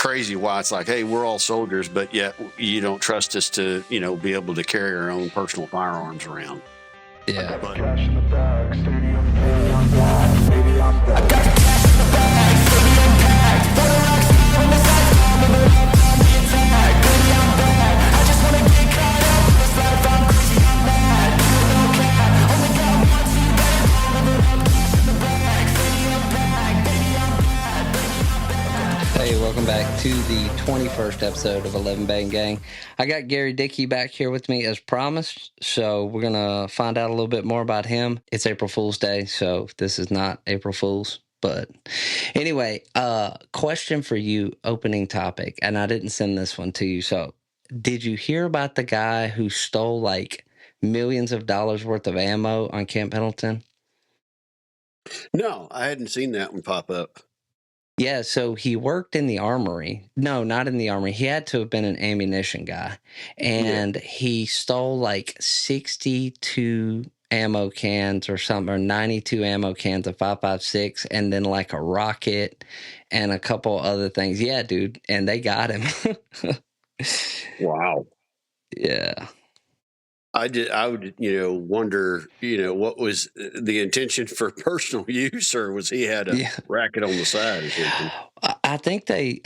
crazy why it's like, hey, we're all soldiers, but yet you don't trust us to, be able to carry our own personal firearms around. Yeah. But Cash in the bag, stadium packed, stadium packed. I got the cash in the bag, stadium packed. For the rocks when the sights come, moving up on the attack. Baby, I'm back. I just wanna get caught up in this life. I'm crazy, I'm mad. No cap, only got one, so you better go. Moving up, cash in the bag, stadium packed. Baby, I'm bad. Baby, I'm bad. Hey, welcome back to the 21st episode of 11 Bang Gang. I got Gary Dickey back here with me as promised, so we're going to find out a little bit more about him. It's April Fool's Day, so this is not April Fool's, but anyway, question for you, opening topic, and I didn't send this one to you, so did you hear about the guy who stole like millions of dollars worth of ammo on Camp Pendleton? no, I hadn't seen that one pop up. Yeah, so he worked in the armory. No, not in the armory. He had to have been an ammunition guy. And he stole like 62 ammo cans or something, or 92 ammo cans of 5.56, and then like a rocket and a couple other things. Yeah, dude. And they got him. Wow. Yeah. I would, wonder, what was the intention for personal use, or was he had a racket on the side or something? I think they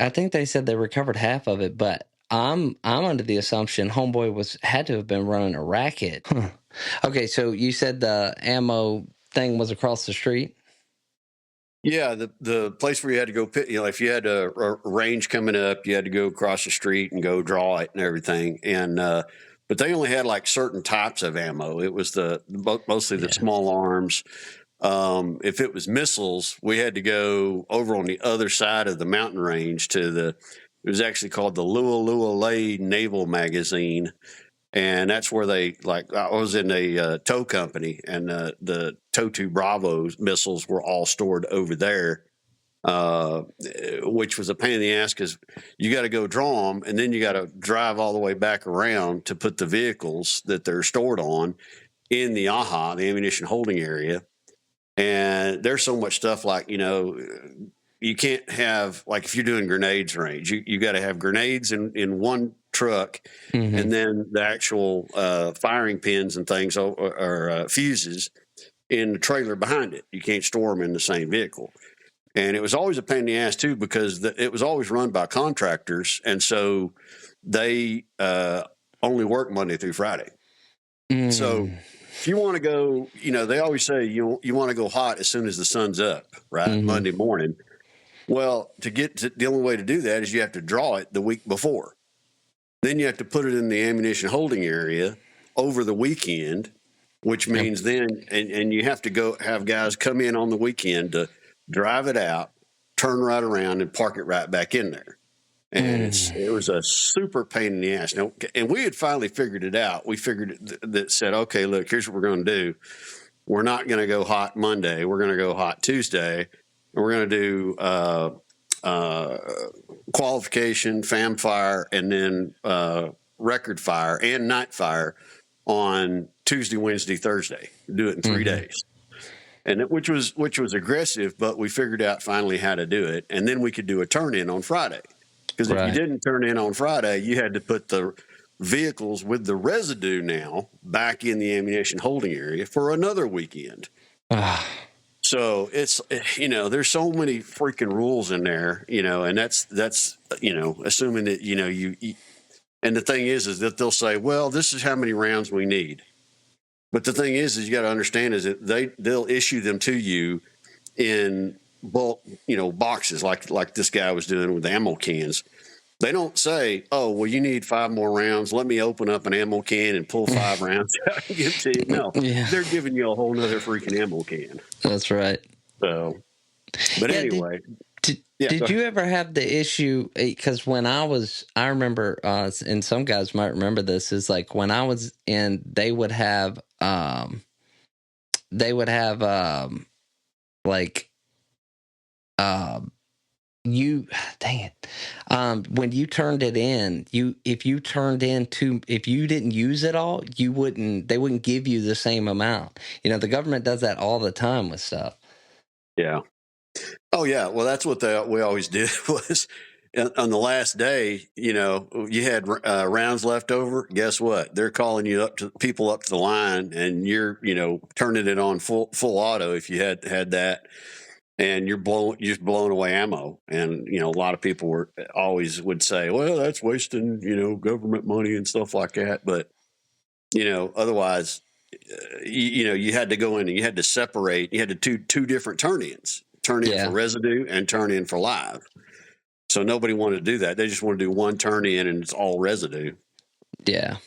said they recovered half of it, but I'm under the assumption homeboy had to have been running a racket. Huh. Okay, so you said the ammo thing was across the street? Yeah, the place where you had to go, if you had a range coming up, you had to go across the street and go draw it and everything. And but they only had like certain types of ammo. It was mostly the small arms. If it was missiles, we had to go over on the other side of the mountain range it was actually called the Lualua Naval Magazine. And that's where I was in a tow company, and the TOW-2 Bravo missiles were all stored over there, which was a pain in the ass because you got to go draw them, and then you got to drive all the way back around to put the vehicles that they're stored on in the AHA, the ammunition holding area. And there's so much stuff you can't have, like if you're doing grenades range, you got to have grenades in one truck, mm-hmm. and then the actual firing pins and things or fuses in the trailer behind it. You can't store them in the same vehicle. And it was always a pain in the ass too, because it was always run by contractors, and so they only work Monday through Friday. Mm. So if you want to go, they always say you want to go hot as soon as the sun's up, right? Mm-hmm. Monday morning. Well, the only way to do that is you have to draw it the week before. Then you have to put it in the ammunition holding area over the weekend, which means then, and you have to have guys come in on the weekend to drive it out, turn right around, and park it right back in there. And it was a super pain in the ass. Now, and we had finally figured it out. We figured said, okay, look, here's what we're going to do. We're not going to go hot Monday. We're going to go hot Tuesday. And we're going to do qualification, FAM fire, and then record fire and night fire on Tuesday, Wednesday, Thursday. Do it in 3 days. And which was aggressive, but we figured out finally how to do it. And then we could do a turn-in on Friday. Because if you didn't turn in on Friday, you had to put the vehicles with the residue now back in the ammunition holding area for another weekend. So it's, there's so many freaking rules in there, and that's assuming that, you and the thing is that they'll say, well, this is how many rounds we need. But the thing is you got to understand is that they'll issue them to you in bulk, boxes like this guy was doing with the ammo cans. They don't say, oh, well, you need 5 more rounds. Let me open up an ammo can and pull 5 rounds out and give it to you. No, they're giving you a whole nother freaking ammo can. That's right. So, but anyway. Did you ever have the issue? Because when I remember, and some guys might remember this, is like when I was in, they would have when you turned it in, if you didn't use it all, they wouldn't give you the same amount. The government does that all the time with stuff. Yeah. Oh yeah. Well, that's what we always did was on the last day, you had rounds left over. Guess what? They're calling you up to people up to the line, and you're, turning it on full auto if you had that, and you're just blowing away ammo. And a lot of people would say, well, that's wasting government money and stuff like that. But otherwise, you had to go in and you had to separate. You had to do two different turn-ins: turn in for residue and turn in for live. So nobody wanted to do that. They just want to do one turn in and it's all residue. Yeah.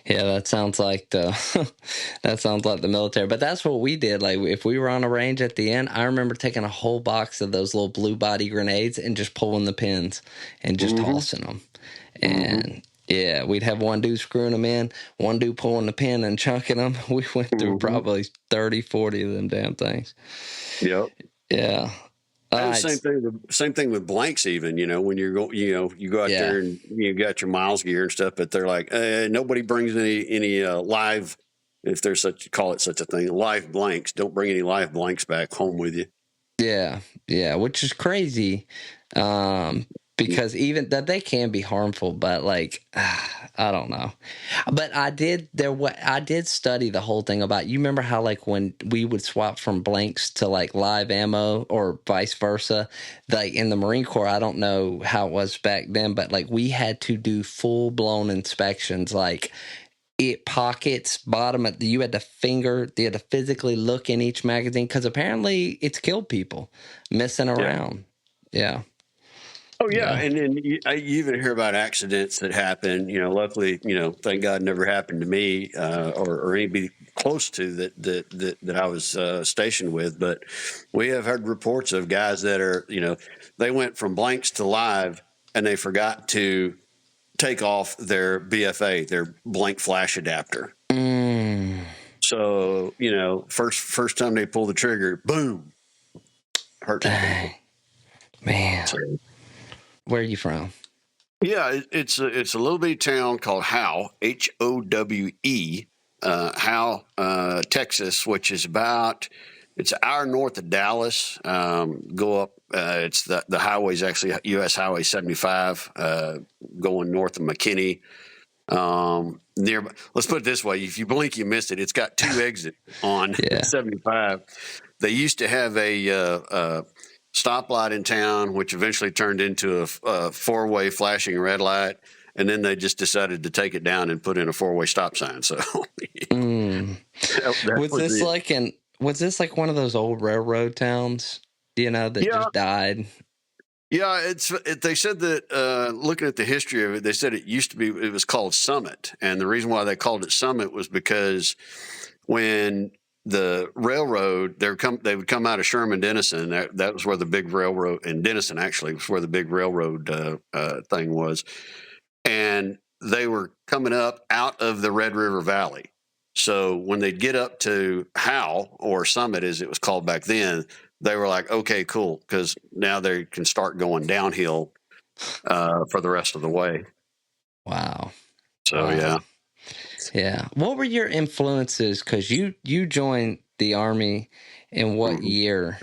That sounds like the military. But that's what we did. Like if we were on a range at the end, I remember taking a whole box of those little blue body grenades and just pulling the pins and just tossing them. And we'd have one dude screwing them in, one dude pulling the pin and chunking them. We went through probably 30, 40 of them damn things. Yep. Yeah. Same thing with blanks. Even when you go out there and you got your miles gear and stuff, but they're like, nobody brings any live, if there's such a thing, live blanks. Don't bring any live blanks back home with you. Yeah, which is crazy, because even that they can be harmful, but like I don't know. But I did study the whole thing about, you remember how like when we would swap from blanks to like live ammo or vice versa, like in the Marine Corps, I don't know how it was back then, but like we had to do full blown inspections, like pockets, bottom of you had to physically look in each magazine, because apparently it's killed people messing around. Yeah. Oh yeah, and then you even hear about accidents that happen. Luckily, thank God, never happened to me or anybody close to that I was stationed with. But we have heard reports of guys that are, they went from blanks to live, and they forgot to take off their BFA, their blank flash adapter. So first time they pull the trigger, boom, hurt. Man. So, where are you from? Yeah, it's a little bitty town called Howe, Howe, Howe, Texas, which is it's an hour north of Dallas. Go up, it's the highway's actually U.S. Highway 75, going north of McKinney. Let's put it this way: if you blink, you missed it. It's got two exits on 75. They used to have a stoplight in town, which eventually turned into a four-way flashing red light, and then they just decided to take it down and put in a four-way stop sign. So, was this like one of those old railroad towns, that just died? Yeah, they said that looking at the history of it, they said it was called Summit, and the reason why they called it Summit was because when the railroad, they would come out of Sherman, Denison. That was where the big railroad, and Denison actually was where the big railroad thing was. And they were coming up out of the Red River Valley. So when they'd get up to Howe, or Summit as it was called back then, they were like, okay, cool, because now they can start going downhill for the rest of the way. Wow. So, yeah. Yeah. What were your influences? Because you joined the Army in what year?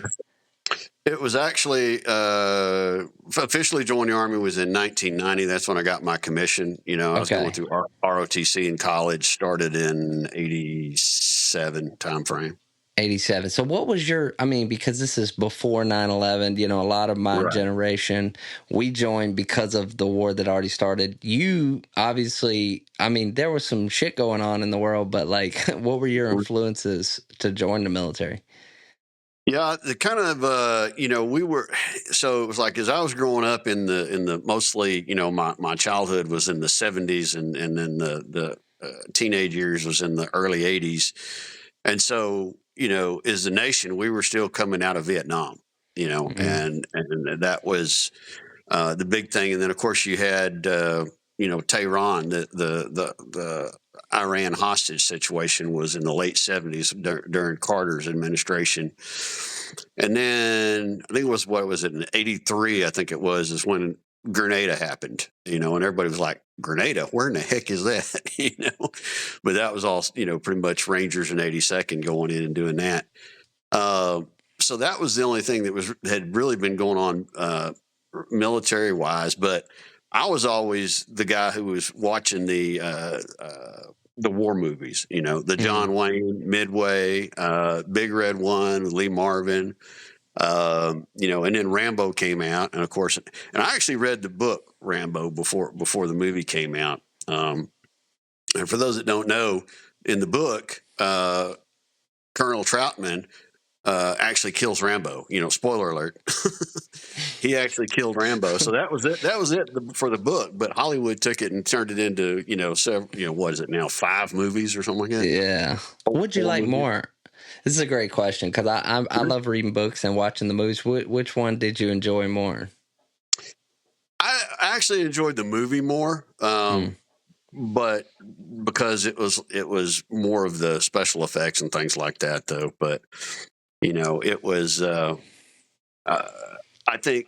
It was actually officially joined the Army was in 1990. That's when I got my commission. I was going through ROTC in college, started in 87 timeframe. 87. So what was because this is before 9/11, a lot of my generation, we joined because of the war that already started. You obviously, there was some shit going on in the world, but like, what were your influences to join the military? Yeah, the kind of, so it was like, as I was growing up in the mostly, my childhood was in the 70s and then the teenage years was in the early 80s. And so, as a nation, we were still coming out of Vietnam, and that was the big thing. And then, of course, you had, Tehran, the Iran hostage situation was in the late 70s during Carter's administration. And then I think it was in 83, I think it was, is when Grenada happened, and everybody was like, Grenada, where in the heck is that? But that was all, pretty much Rangers and 82nd going in and doing that. So that was the only thing that had really been going on military wise, but I was always the guy who was watching the war movies, you know, the John Wayne, Midway, Big Red One with Lee Marvin, you know, and then Rambo came out, and of course, and I actually read the book Rambo before the movie came out. And for those that don't know, in the book, Colonel Troutman actually kills Rambo. You know, spoiler alert. He actually killed Rambo. So that was it. That was it for the book. But Hollywood took it and turned it into, you know, several, you know, what is it now? 5 movies or something like that? Yeah. What'd you like more? This is a great question because I love reading books and watching the movies. Which one did you enjoy more? I actually enjoyed the movie more. But because it was more of the special effects and things like that, though. But you know, it was. I think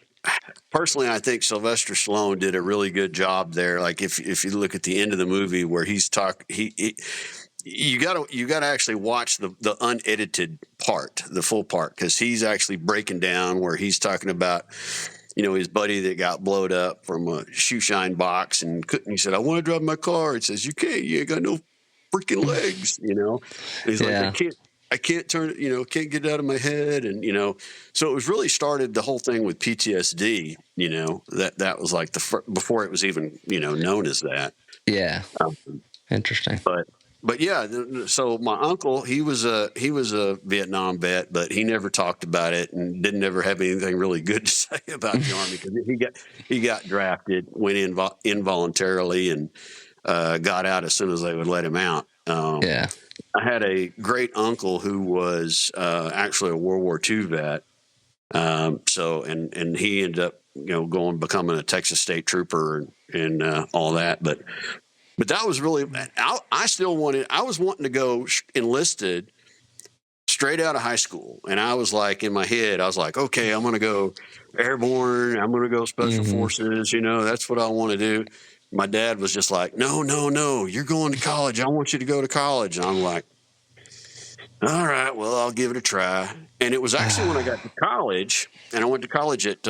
personally, I think Sylvester Stallone did a really good job there. Like if you look at the end of the movie where he's you gotta actually watch the unedited part, the full part, because he's actually breaking down where he's talking about, you know, his buddy that got blowed up from a shoe shine box and couldn't. He said, "I want to drive my car." He says, "You can't. You ain't got no freaking legs." You know, and he's like, I can't turn it. You know, can't get it out of my head, and you know, so it was really started the whole thing with PTSD. You know, that was like before it was even, you know, known as that. Yeah, interesting. But yeah, so my uncle, he was a Vietnam vet, but he never talked about it and didn't ever have anything really good to say about the Army because he got drafted, went in involuntarily, and got out as soon as they would let him out. Yeah, I had a great uncle who was actually a World War II vet. So and he ended up, you know, becoming a Texas State Trooper and all that, but that was really, I was wanting to go enlisted straight out of high school. And I was like, in my head, I was like, okay, I'm going to go airborne. I'm going to go special forces. You know, that's what I want to do. My dad was just like, no, you're going to college. I want you to go to college. And I'm like, all right, well, I'll give it a try. And it was actually when I got to college, and I went to college at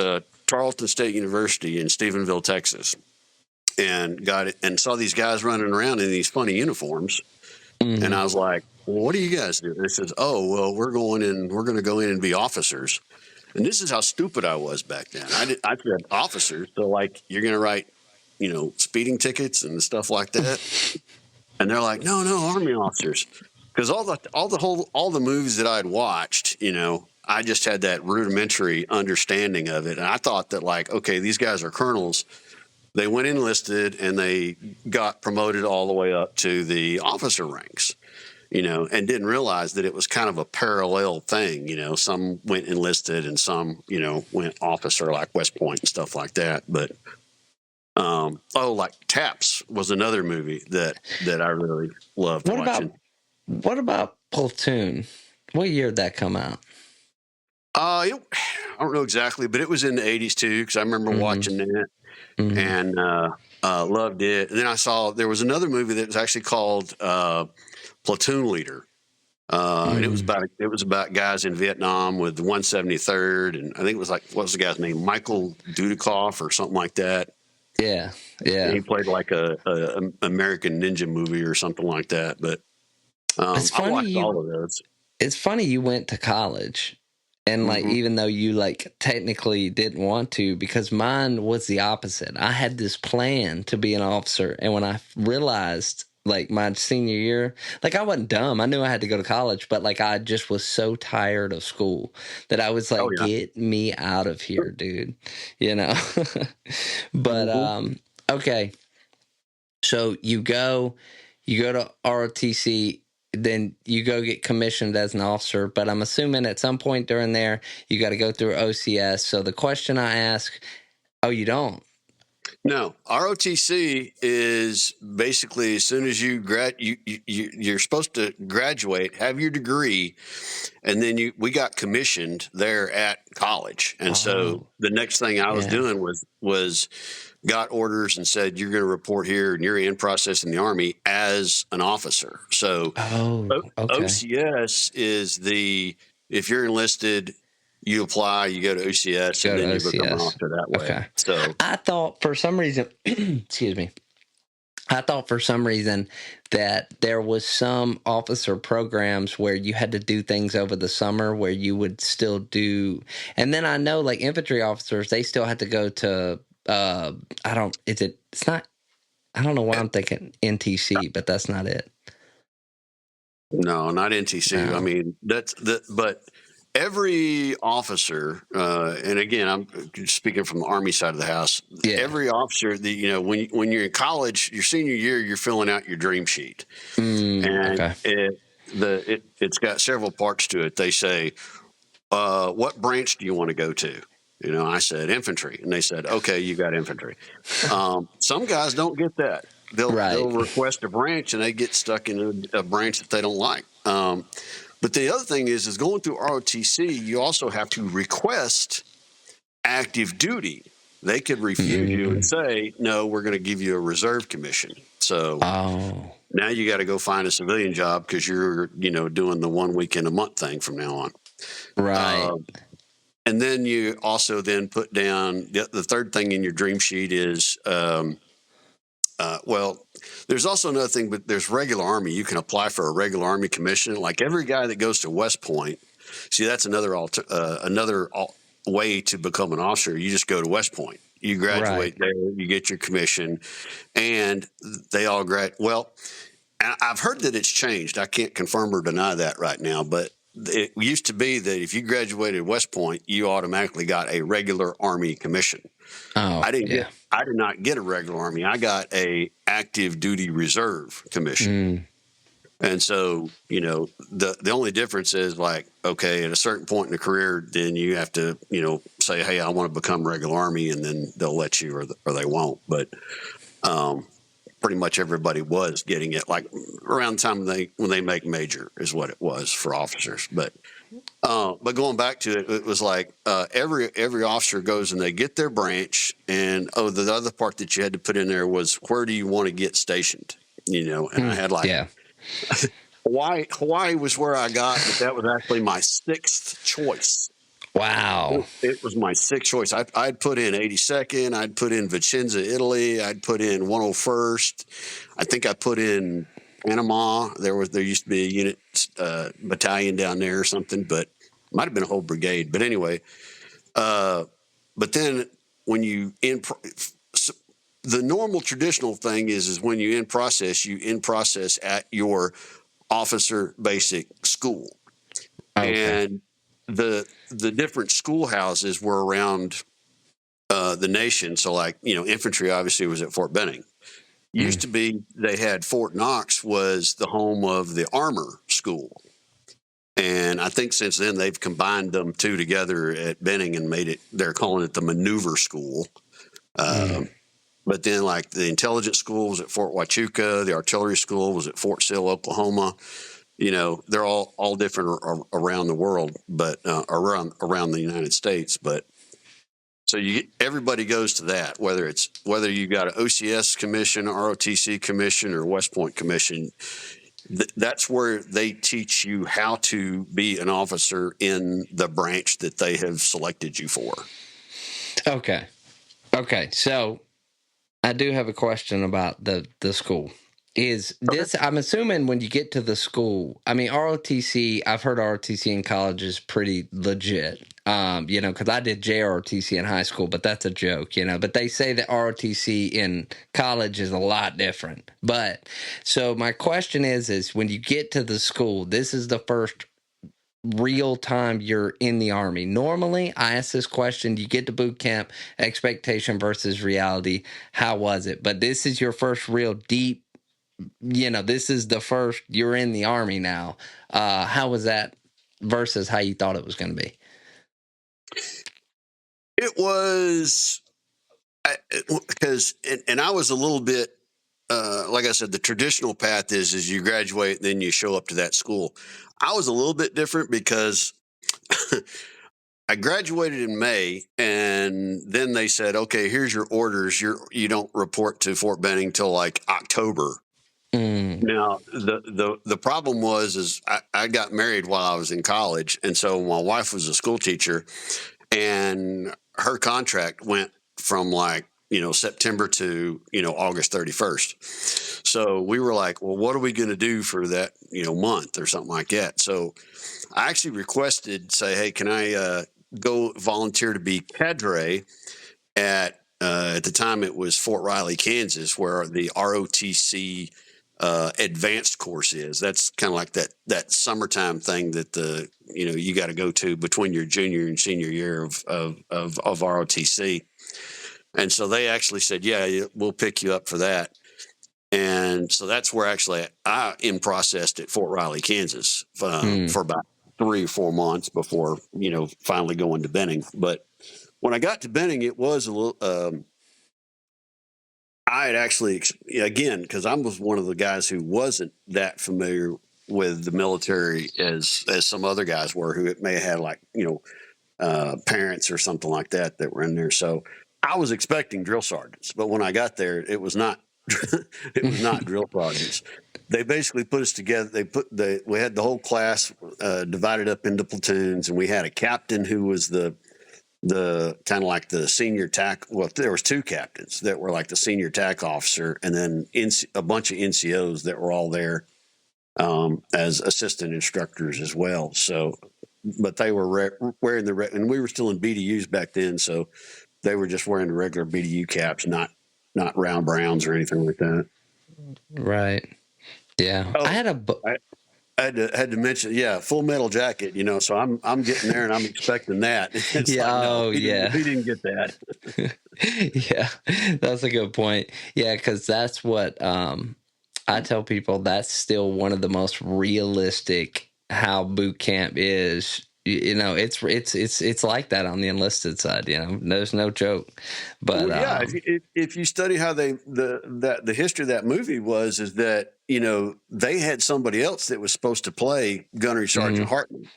Tarleton State University in Stephenville, Texas. And got it and saw these guys running around in these funny uniforms. And I was like, well, what do you guys do? And they says, oh, well, we're going to go in and be officers. And this is how stupid I was back then. I said officers. So like, you're going to write, you know, speeding tickets and stuff like that. And they're like, no, Army officers. Cause all the movies that I'd watched, you know, I just had that rudimentary understanding of it. And I thought that like, okay, these guys are colonels. They went enlisted and they got promoted all the way up to the officer ranks, you know, and didn't realize that it was kind of a parallel thing. You know, some went enlisted and some, you know, went officer like West Point and stuff like that. But, like Taps was another movie that I really loved watching. What about Platoon? What year did that come out? I don't know exactly, but it was in the 80s too, because I remember watching that. And loved it. And then I saw there was another movie that was actually called Platoon Leader. And it was about guys in Vietnam with the 173rd, and I think it was like, what was the guy's name? Michael Dudikoff or something like that. Yeah. And he played like a American Ninja movie or something like that. But I watched all of those. It's funny you went to college. And like, even though you like technically didn't want to, because mine was the opposite. I had this plan to be an officer. And when I realized like my senior year, like I wasn't dumb. I knew I had to go to college, but like I just was so tired of school that I was like, get me out of here, dude, you know? But, okay. So you go to ROTC, then you go get commissioned as an officer, but I'm assuming at some point during there, you got to go through OCS. So the question I ask, you don't? No, ROTC is basically as soon as you're supposed to graduate, have your degree, and then we got commissioned there at college. And so the next thing I was doing was got orders and said, you're going to report here and you're in process in the Army as an officer. So OCS is if you're enlisted, you apply, you go to OCS, Go and to then you become an OCS. officer that way. Okay. So I thought for some reason, excuse me, I thought for some reason that there was some officer programs where you had to do things over the summer where you would still do, and then I know like infantry officers, they still had to go to, it's not, I don't know why I'm thinking NTC, but that's not it. no, not NTC. No. I mean, but every officer, and again, I'm speaking from the Army side of the house. Yeah. Every officer, when you're in college, your senior year, you're filling out your dream sheet, and Okay. it's got several parts to it. They say, what branch do you want to go to? I said infantry, and they said, okay, you got infantry. Some guys don't get that. They'll request a branch, and they get stuck in a branch that they don't like. But the other thing is going through ROTC, you also have to request active duty. They could refuse you and say, no, we're going to give you a reserve commission. So now you got to go find a civilian job because you're, doing the 1 weekend a month thing from now on. Right. And then you also then put down the third thing in your dream sheet is, there's also another thing, but there's regular Army. You can apply for a regular Army commission. Like every guy that goes to West Point, see, that's another way to become an officer. You just go to West Point. You graduate there, you get your commission, and they all graduate. Well, I've heard that it's changed. I can't confirm or deny that right now, but it used to be that if you graduated West Point, you automatically got a regular Army commission. I did not get a regular Army. I got a active duty reserve commission. And so, the only difference is like, okay, at a certain point in the career, then you have to, say, hey, I want to become regular Army, and then they'll let you or they won't. But pretty much everybody was getting it like around the time when they make major is what it was for officers. But going back to it, it was like every officer goes and they get their branch, and the other part that you had to put in there was where do you want to get stationed? And I had Hawaii was where I got, but that was actually my sixth choice. Wow. It was my sixth choice. I'd put in 82nd. I'd put in Vicenza, Italy. I'd put in 101st. I think I put in Panama. There used to be a unit battalion down there or something, but it might have been a whole brigade. But anyway, but then when you the normal traditional thing is when you in process at your officer basic school. Okay. And the different schoolhouses were around the nation. So like, infantry obviously was at Fort Benning. Used to be, they had Fort Knox was the home of the armor school. And I think since then they've combined them two together at Benning and they're calling it the maneuver school. But then like the intelligence school was at Fort Huachuca, the artillery school was at Fort Sill, Oklahoma. They're all different around the world, but around the United States. But so everybody goes to that, whether you got an OCS commission, ROTC commission, or West Point commission. That's where they teach you how to be an officer in the branch that they have selected you for. Okay. So I do have a question about the school. Is this, I'm assuming when you get to the school, I mean, ROTC, I've heard ROTC in college is pretty legit, because I did JROTC in high school, but that's a joke, but they say that ROTC in college is a lot different. But so my question is when you get to the school, this is the first real time you're in the Army. Normally, I ask this question, you get to boot camp, expectation versus reality. How was it? But this is your first real deep, this is the first, you're in the Army now. How was that versus how you thought it was going to be? It was, because, and I was a little bit, like I said, the traditional path is you graduate, then you show up to that school. I was a little bit different because I graduated in May, and then they said, okay, here's your orders. You don't report to Fort Benning till like October. Now, the problem was I got married while I was in college, and so my wife was a school teacher, and her contract went from like September to August 31st. So we were like, well, what are we going to do for that month or something like that? So I actually requested, say, hey, can I go volunteer to be cadre at the time it was Fort Riley, Kansas, where the ROTC advanced course is. That's kind of like that summertime thing that you got to go to between your junior and senior year of ROTC. And so they actually said, yeah, we'll pick you up for that. And so that's where actually I in processed at Fort Riley, Kansas for about 3 or 4 months before, finally going to Benning. But when I got to Benning, it was a little, I had actually, again, because I was one of the guys who wasn't that familiar with the military as some other guys were, who may have had like, parents or something like that were in there. So I was expecting drill sergeants, but when I got there, it was not, it was not drill sergeants. They basically put us together. We had the whole class divided up into platoons, and we had a captain who was the kind of like the senior TAC. Well, there was 2 captains that were like the senior TAC officer, and then a bunch of NCOs that were all there as assistant instructors as well. So, but they were wearing and we were still in BDUs back then, so they were just wearing the regular BDU caps, not round browns or anything like that. Right. Yeah. Oh, I had I had to mention, Full Metal Jacket, so I'm getting there and I'm expecting that. It's yeah. like, no, he didn't get that. Yeah, that's a good point. Yeah, because that's what I tell people. That's still one of the most realistic how boot camp is. It's like that on the enlisted side. There's no joke. But if you study how the history of that movie is that they had somebody else that was supposed to play Gunnery Sergeant Hartman.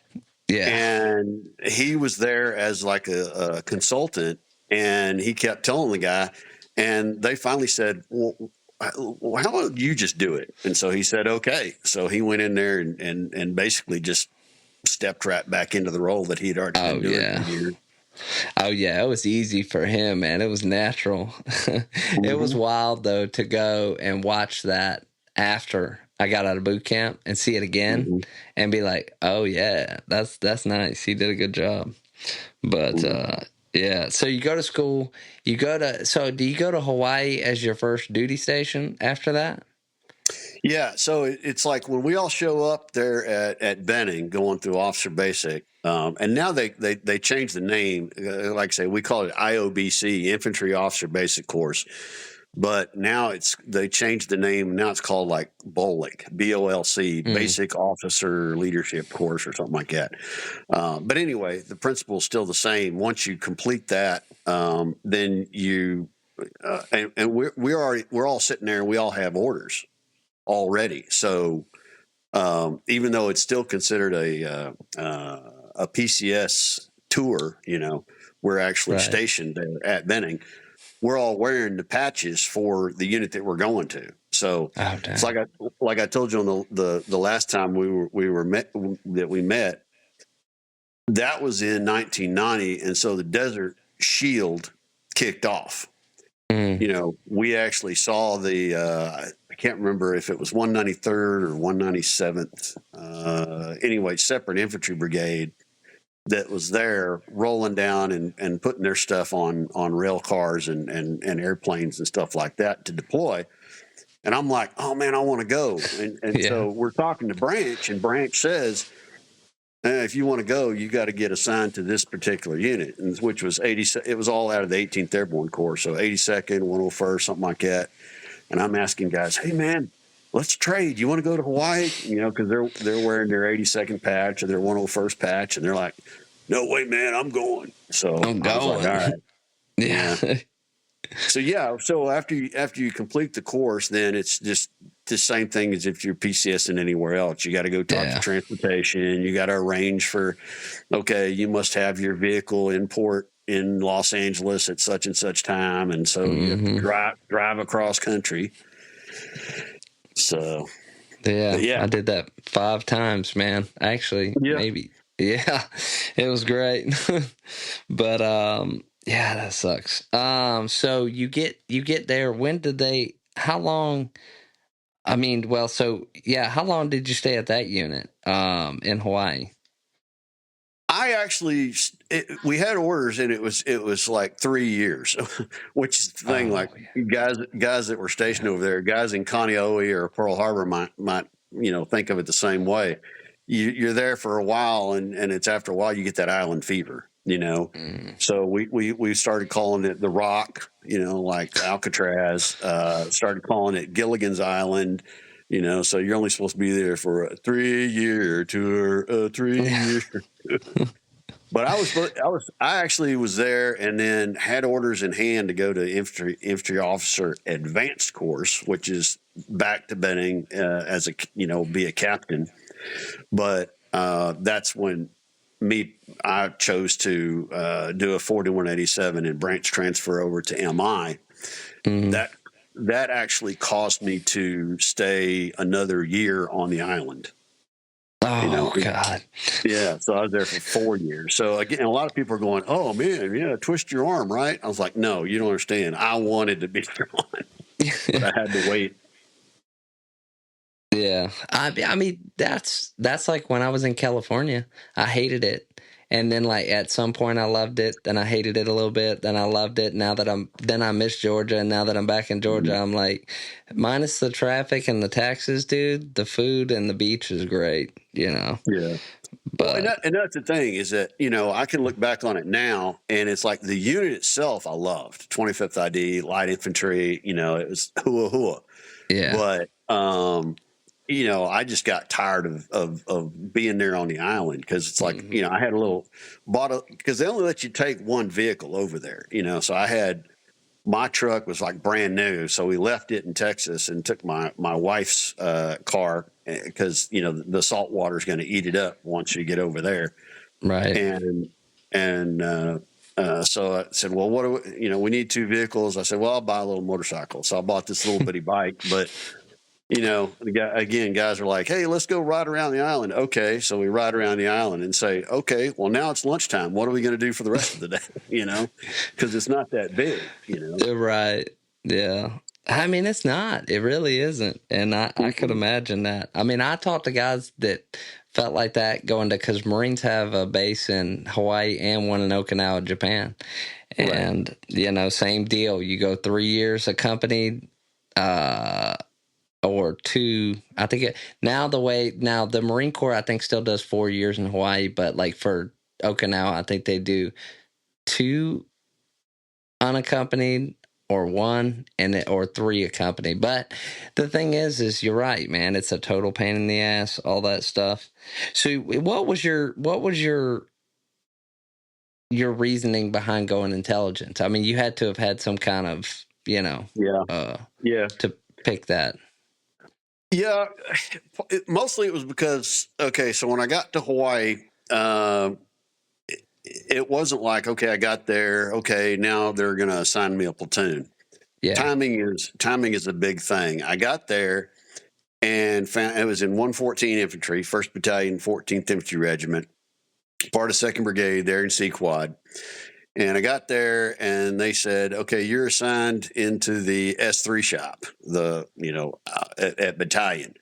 Yeah, and he was there as like a consultant, and he kept telling the guy, and they finally said, well, how about you just do it? And so he said, okay. So he went in there and basically just stepped right back into the role that he'd already been doing for years. Oh yeah, it was easy for him, man. It was natural. It was wild though to go and watch that after I got out of boot camp and see it again and be like, oh yeah, that's nice. He did a good job. But yeah, so you go to school, do you go to Hawaii as your first duty station after that? Yeah, so it's like when we all show up there at Benning going through Officer Basic, and now they changed the name. Like I say, we call it IOBC, Infantry Officer Basic Course, but now they changed the name. Now it's called like BOLC, BOLC, Basic Officer Leadership Course or something like that. But anyway, the principle is still the same. Once you complete that, then you and we're all sitting there and we all have orders already. So even though it's still considered a PCS tour, we're actually stationed there at Benning. We're all wearing the patches for the unit that we're going to. So it's like I told you on the last time we met. That was in 1990, and so the Desert Shield kicked off. We actually saw the I can't remember if it was 193rd or 197th. Anyway, separate infantry brigade that was there rolling down and putting their stuff on rail cars and airplanes and stuff like that to deploy. And I'm like, oh man, I want to go. And so we're talking to Branch, and Branch says, if you want to go, you got to get assigned to this particular unit, which was 80. It was all out of the 18th Airborne Corps, so 82nd, 101st, something like that. And I'm asking guys, hey man, let's trade. You want to go to Hawaii? Because they're wearing their 82nd patch or their 101st patch, and they're like, no way, man, I'm going. So I'm going. Like, all right. Yeah. So after you complete the course, then it's just the same thing as if you're PCSing anywhere else. You got to go talk to transportation. You got to arrange for, okay, you must have your vehicle in port in Los Angeles at such and such time, and so you have to drive across country. So, Yeah, I did that 5 times, man. Actually, yeah. maybe. Yeah, it was great. But yeah, that sucks. So you get there. When did they? How long? I mean, well, so yeah, how long did you stay at that unit in Hawaii? I actually, we had orders, and it was like 3 years, which is the thing. Oh Like yeah, guys that were stationed over there, guys in Kaneohe or Pearl Harbor might think of it the same way. You're there for a while, and it's after a while you get that island fever. mm. So we started calling it the Rock. Like Alcatraz. Started calling it Gilligan's Island. So you're only supposed to be there for a 3-year tour, a 3 year. But I actually was there, and then had orders in hand to go to infantry officer advanced course, which is back to Benning as be a captain. But that's when I chose to do a 4187 and branch transfer over to MI. Mm. That actually caused me to stay another year on the island. Oh God. Yeah, so I was there for 4 years. So again, a lot of people are going, "Oh man, yeah, twist your arm, right?" I was like, "No, you don't understand. I wanted to be gone, but I had to wait." Yeah, I mean that's like when I was in California. I hated it, and then like at some point I loved it. Then I hated it a little bit. Then I loved it. Then I miss Georgia, and now that I'm back in Georgia, I'm like, minus the traffic and the taxes, dude. The food and the beach is great, Yeah. Well, But and that's the thing is that I can look back on it now, and it's like the unit itself I loved. 25th ID, light infantry. It was hua hua, yeah, but I just got tired of being there on the island because it's like I had because they only let you take one vehicle over there. So I had. My truck was like brand new, so we left it in Texas and took my wife's car because the salt water is going to eat it up once you get over there. right. And so I said, well, what do we need 2 vehicles. I said, well, I'll buy a little motorcycle. So I bought this little bitty bike, but guys are like, hey, let's go ride around the island. Okay. So we ride around the island and say, okay, well, now it's lunchtime. What are we going to do for the rest of the day? Because it's not that big, Right. Yeah. I mean, it's not. It really isn't. And I could imagine that. I mean, I talked to guys that felt like that because Marines have a base in Hawaii and one in Okinawa, Japan. And, same deal. You go 3 years accompanied, or 2. I think now the Marine Corps, I think, still does 4 years in Hawaii, but like for Okinawa, I think they do 2 unaccompanied or 1 or 3 accompanied. But the thing is you're right, man. It's a total pain in the ass, all that stuff. So what was your reasoning behind going intelligence? I mean, you had to have had some kind of, Yeah. to pick that. Yeah. Mostly it was because, okay, so when I got to Hawaii, it wasn't like, okay, I got there. Okay, now they're going to assign me a platoon. Yeah. Timing is a big thing. I got there and found it was in 114 Infantry, 1st Battalion, 14th Infantry Regiment, part of 2nd Brigade there in Sea Quad. And I got there and they said, okay, you're assigned into the S3 shop, at battalion.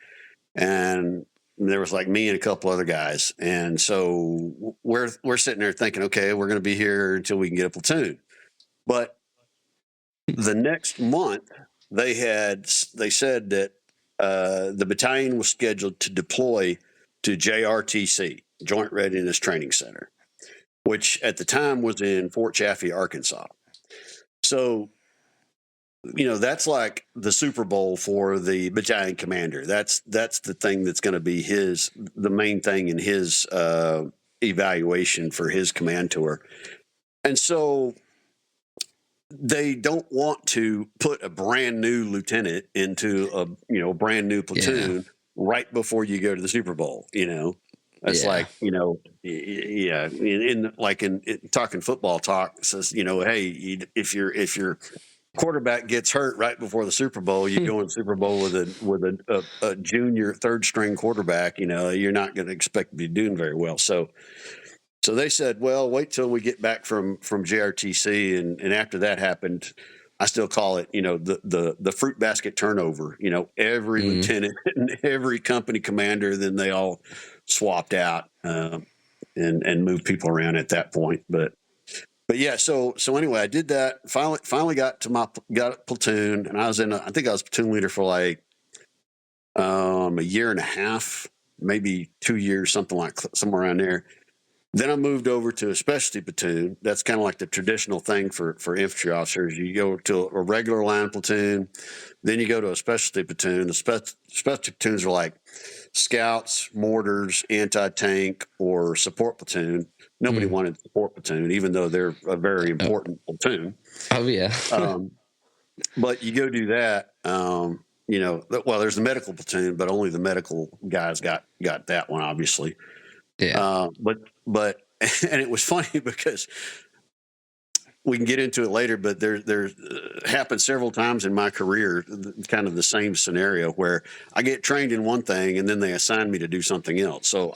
And there was like me and a couple other guys. And so we're sitting there thinking, okay, we're going to be here until we can get a platoon. But the next month they said that the battalion was scheduled to deploy to JRTC, Joint Readiness Training Center, which at the time was in Fort Chaffee, Arkansas. So, that's like the Super Bowl for the battalion commander. That's the thing that's going to be the main thing in his evaluation for his command tour. And so they don't want to put a brand new lieutenant into a brand new platoon right before you go to the Super Bowl, It's like, yeah. In talking football talk, says, hey, if you're quarterback gets hurt right before the Super Bowl, you go in the Super Bowl with a junior third string quarterback, you're not going to expect to be doing very well. So they said, well, wait till we get back from JRTC. And after that happened, I still call it, the fruit basket turnover, every lieutenant and every company commander, then they all swapped out and moved people around at that point. But yeah, so anyway, I did that. Finally got a platoon, and I think I was platoon leader for like a year and a half, maybe 2 years, somewhere around there. Then I moved over to a specialty platoon. That's kind of like the traditional thing for infantry officers. You go to a regular line platoon, then you go to a specialty platoon. The specialty platoons are like scouts, mortars, anti-tank, or support platoon. Nobody wanted support platoon, even though they're a very important platoon. Oh, yeah. But you go do that, well, there's the medical platoon, but only the medical guys got that one, obviously. Yeah. But and it was funny because we can get into it later, but there happened several times in my career, kind of the same scenario where I get trained in one thing and then they assign me to do something else. So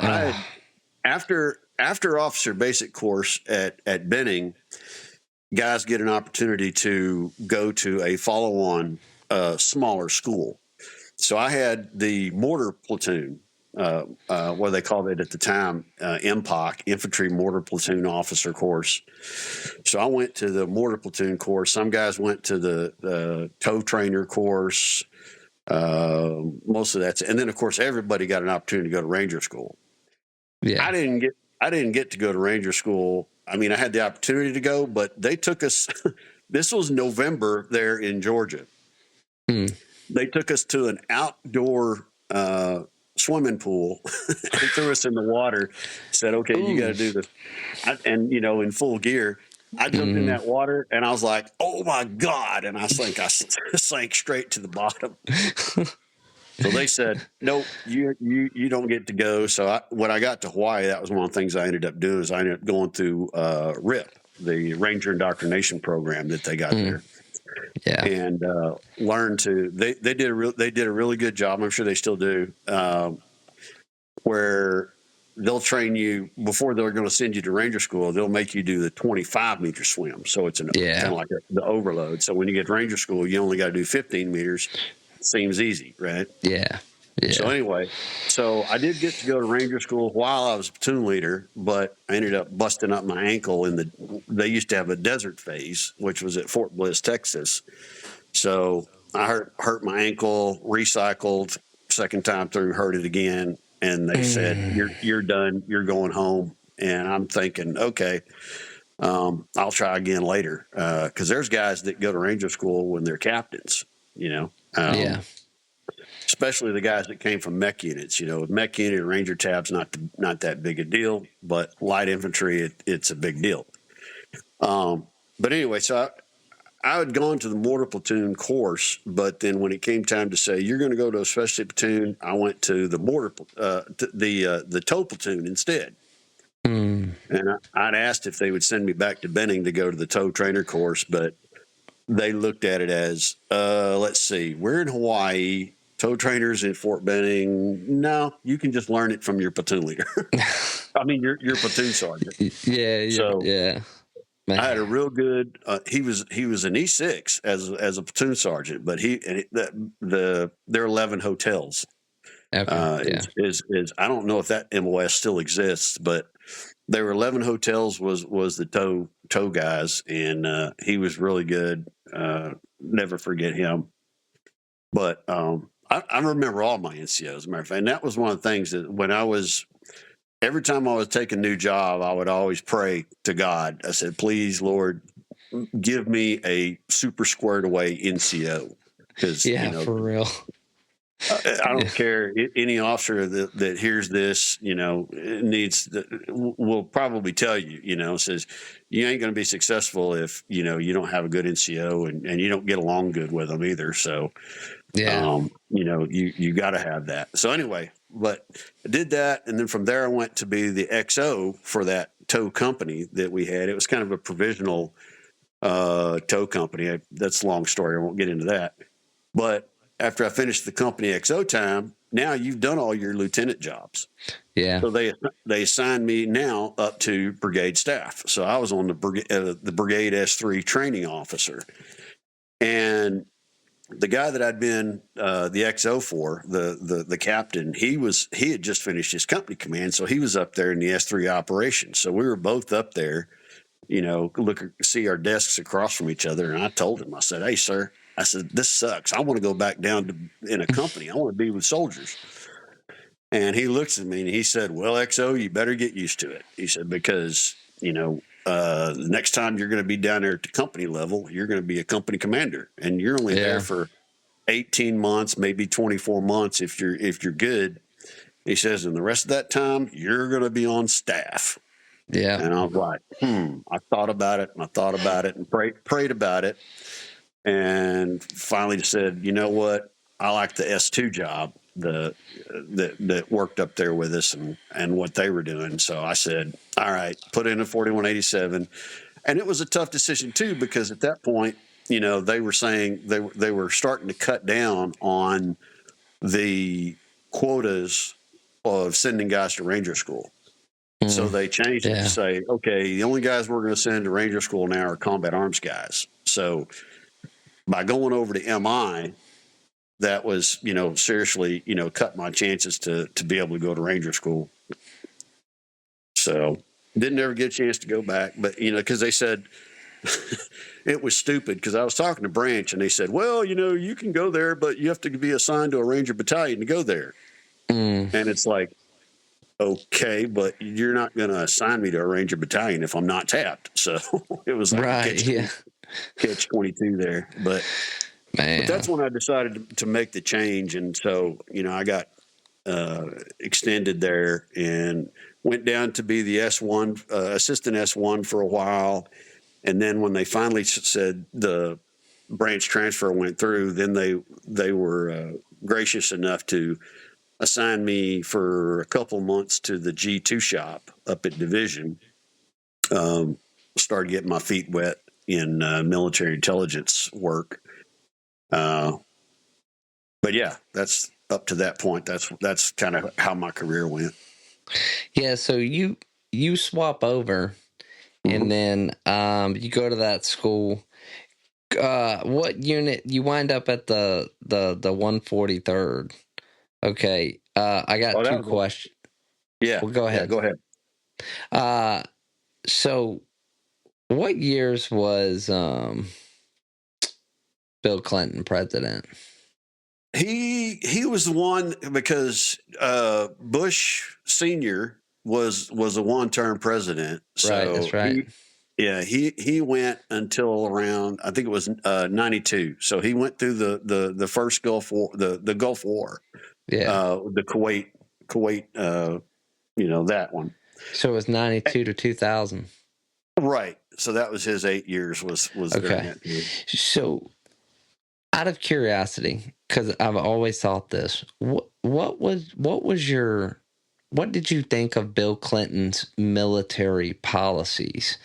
after officer basic course at Benning, guys get an opportunity to go to a follow-on smaller school. So I had the mortar platoon. What they called it at the time, MPOC, Infantry Mortar Platoon Officer course. So I went to the mortar platoon course. Some guys went to the tow trainer course. Most of that's, and then of course everybody got an opportunity to go to Ranger School. Yeah, I didn't get to go to Ranger School. I mean, I had the opportunity to go, but they took us. This was November there in Georgia. They took us to an outdoor swimming pool and threw us in the water, said, okay, you got to do this. And, in full gear, I jumped in that water and I was like, oh my God. And I sank straight to the bottom. So they said, nope, you don't get to go. So when I got to Hawaii, that was one of the things I ended up doing is I ended up going through RIP, the Ranger Indoctrination Program that they got there. Yeah, and learned to. They did a really good job. I'm sure they still do. Where they'll train you before they're going to send you to Ranger School. They'll make you do the 25-meter swim. So it's kind of like the overload. So when you get to Ranger School, you only got to do 15 meters. Seems easy, right? Yeah. So anyway, I did get to go to Ranger School while I was platoon leader, but I ended up busting up my ankle they used to have a desert phase, which was at Fort Bliss, Texas. So I hurt my ankle, recycled, second time through, hurt it again. And they said, you're done. You're going home. And I'm thinking, okay, I'll try again later. Cause there's guys that go to Ranger School when they're captains, especially the guys that came from mech units. Mech unit and Ranger tab's not that big a deal, but light infantry, it's a big deal. But anyway, so I had gone to the mortar platoon course, but then when it came time to say you're going to go to a specialty platoon, I went to the mortar, the tow platoon instead. And I'd asked if they would send me back to Benning to go to the tow trainer course, but they looked at it as, let's see, we're in Hawaii. Tow trainers in Fort Benning. No, you can just learn it from your platoon leader. I mean, your platoon sergeant. Yeah. So Man. I had a real good. He was an E6 as a platoon sergeant, but there are 11 hotels. Okay. Is I don't know if that MOS still exists, but there were 11 hotels was the tow guys, and he was really good. Never forget him. But I remember all my NCOs, as a matter of fact. And that was one of the things that every time I was taking a new job, I would always pray to God. I said, please, Lord, give me a super squared away NCO. Because, for real. I don't care. Any officer that hears this, will probably tell you, says you ain't going to be successful if, you don't have a good NCO and you don't get along good with them either. So, you got to have that. So anyway, but I did that. And then from there, I went to be the XO for that tow company that we had. It was kind of a provisional tow company. That's a long story. I won't get into that. But after I finished the company XO time, now you've done all your lieutenant jobs. Yeah. So they assigned me now up to brigade staff. So I was on the brigade S3 training officer, and the guy that I'd been the XO for, the captain, he had just finished his company command, so he was up there in the S3 operations. So we were both up there, see our desks across from each other, and I told him, I said, "Hey, sir," I said, "this sucks. I want to go back down in a company. I want to be with soldiers." And he looks at me and he said, "Well, XO, you better get used to it." He said, "Because the next time you're going to be down there at the company level, you're going to be a company commander, and you're only there for 18 months, maybe 24 months if you're good." He says, "And the rest of that time, you're going to be on staff." Yeah. And I was like, I thought about it, and I thought about it, and prayed about it, and finally said, "You know what? I like the S2 job, that worked up there with us and what they were doing." So I said, "All right, put in a 4187." And it was a tough decision too, because at that point, they were saying they were starting to cut down on the quotas of sending guys to Ranger School. So they changed it to say, okay, the only guys we're going to send to Ranger School now are combat arms guys. So by going over to MI, that was, seriously, cut my chances to be able to go to Ranger School. So didn't ever get a chance to go back, but, because they said it was stupid, because I was talking to Branch and they said, "Well, you can go there, but you have to be assigned to a Ranger battalion to go there." And it's like, okay, but you're not going to assign me to a Ranger battalion if I'm not tapped. So it was like catch 22 there. But that's when I decided to make the change. And so, I got extended there and went down to be the S1, assistant S1 for a while. And then when they finally said the branch transfer went through, then they were gracious enough to assign me for a couple months to the G2 shop up at Division. Started getting my feet wet in military intelligence work. But yeah, that's up to that point. That's kind of how my career went. Yeah. So you swap over, and then you go to that school. What unit you wind up at the 143rd? Okay. I got two questions. Yeah. Well, go ahead. Yeah, go ahead. So what years was Bill Clinton president? He was the one, because Bush Senior was a one-term president. So right, that's right. He went until around, I think it was 92. So he went through the first Gulf War, the Gulf War. Yeah. The Kuwait, that one. So it was 92 to 2000. Right. So that was his 8 years was okay. During that period. So out of curiosity, because I've always thought this, what did you think of Bill Clinton's military policies?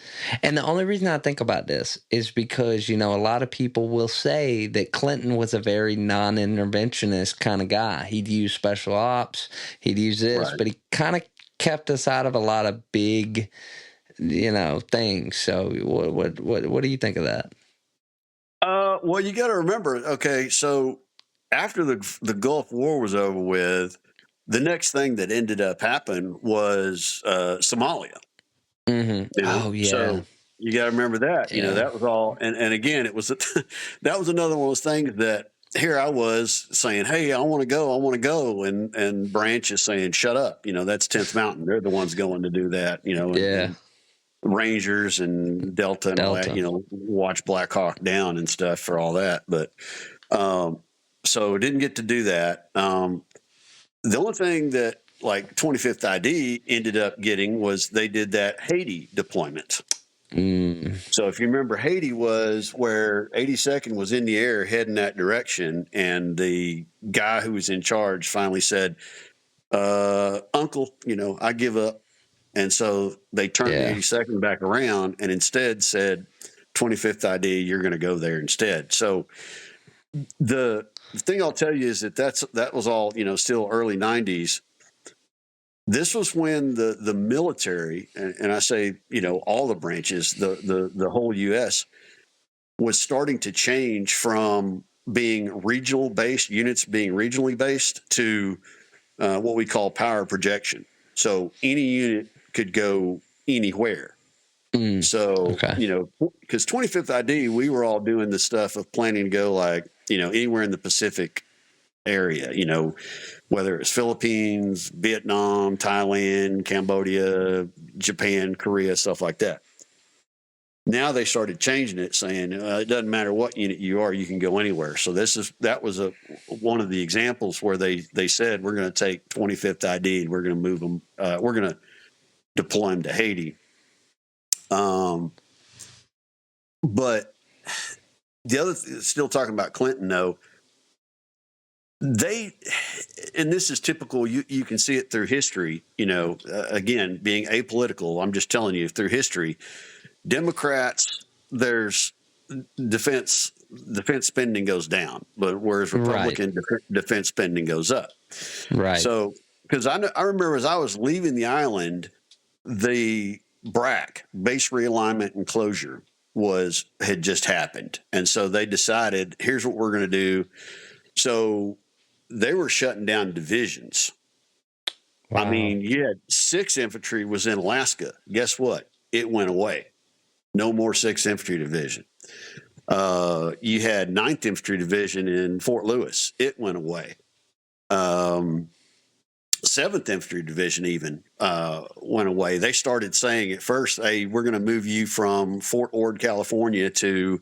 And the only reason I think about this is because, a lot of people will say that Clinton was a very non-interventionist kind of guy. He'd use special ops, he'd use this, but he kind of kept us out of a lot of big, things. So what do you think of that? Well, you got to remember, okay, so after the Gulf War was over with, the next thing that ended up happening was Somalia. Oh, yeah. So you got to remember that. That was all. And again, it was that was another one of those things that here I was saying, "Hey, I want to go," and Branch is saying, "Shut up." That's 10th Mountain. They're the ones going to do that. And Rangers and Delta and all that, watch Black Hawk Down and stuff for all that. But so didn't get to do that. The only thing that like 25th ID ended up getting was they did that Haiti deployment. So if you remember, Haiti was where 82nd was in the air heading that direction, and the guy who was in charge finally said, "Uncle, I give up." And so they turned the 82nd back around and instead said, 25th ID, you're going to go there instead. So the thing I'll tell you is that was all, still early 90s. This was when the military, and I say, all the branches, the whole U.S. was starting to change from being regional based, units being regionally based, to what we call power projection. So any unit could go anywhere. So, okay. because 25th ID, we were all doing the stuff of planning to go like, anywhere in the Pacific area, whether it's Philippines, Vietnam, Thailand, Cambodia, Japan, Korea, stuff like that. Now they started changing it, saying it doesn't matter what unit you are, you can go anywhere. So that was one of the examples where they said we're going to take 25th ID and we're going to move them. We're going to deploy them to Haiti. But the other still talking about Clinton, though. And this is typical. You can see it through history. Again, being apolitical, I'm just telling you through history. Democrats, there's defense spending goes down, but whereas Republican defense spending goes up. Right. So, because I remember as I was leaving the island, the BRAC, base realignment and closure, had just happened, and so they decided, here's what we're going to do. So they were shutting down divisions. Wow. I mean, you had 6th Infantry was in Alaska. Guess what? It went away. No more 6th Infantry Division. You had 9th Infantry Division in Fort Lewis. It went away. 7th Infantry Division even went away. They started saying at first, hey, we're going to move you from Fort Ord, California to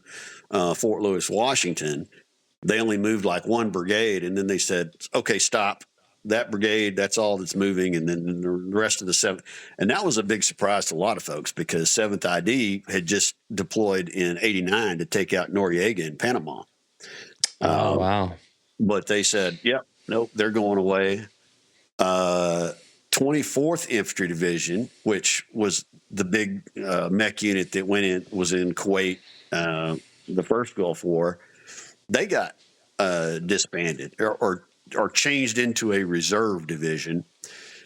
Fort Lewis, Washington. They only moved like one brigade, and then they said, okay, stop. That brigade, that's all that's moving, and then the rest of the 7th. And that was a big surprise to a lot of folks because 7th ID had just deployed in 89 to take out Noriega in Panama. Oh, wow. But they said, yep, nope, they're going away. 24th Infantry Division, which was the big mech unit that was in Kuwait, the first Gulf War. They got disbanded or changed into a reserve division.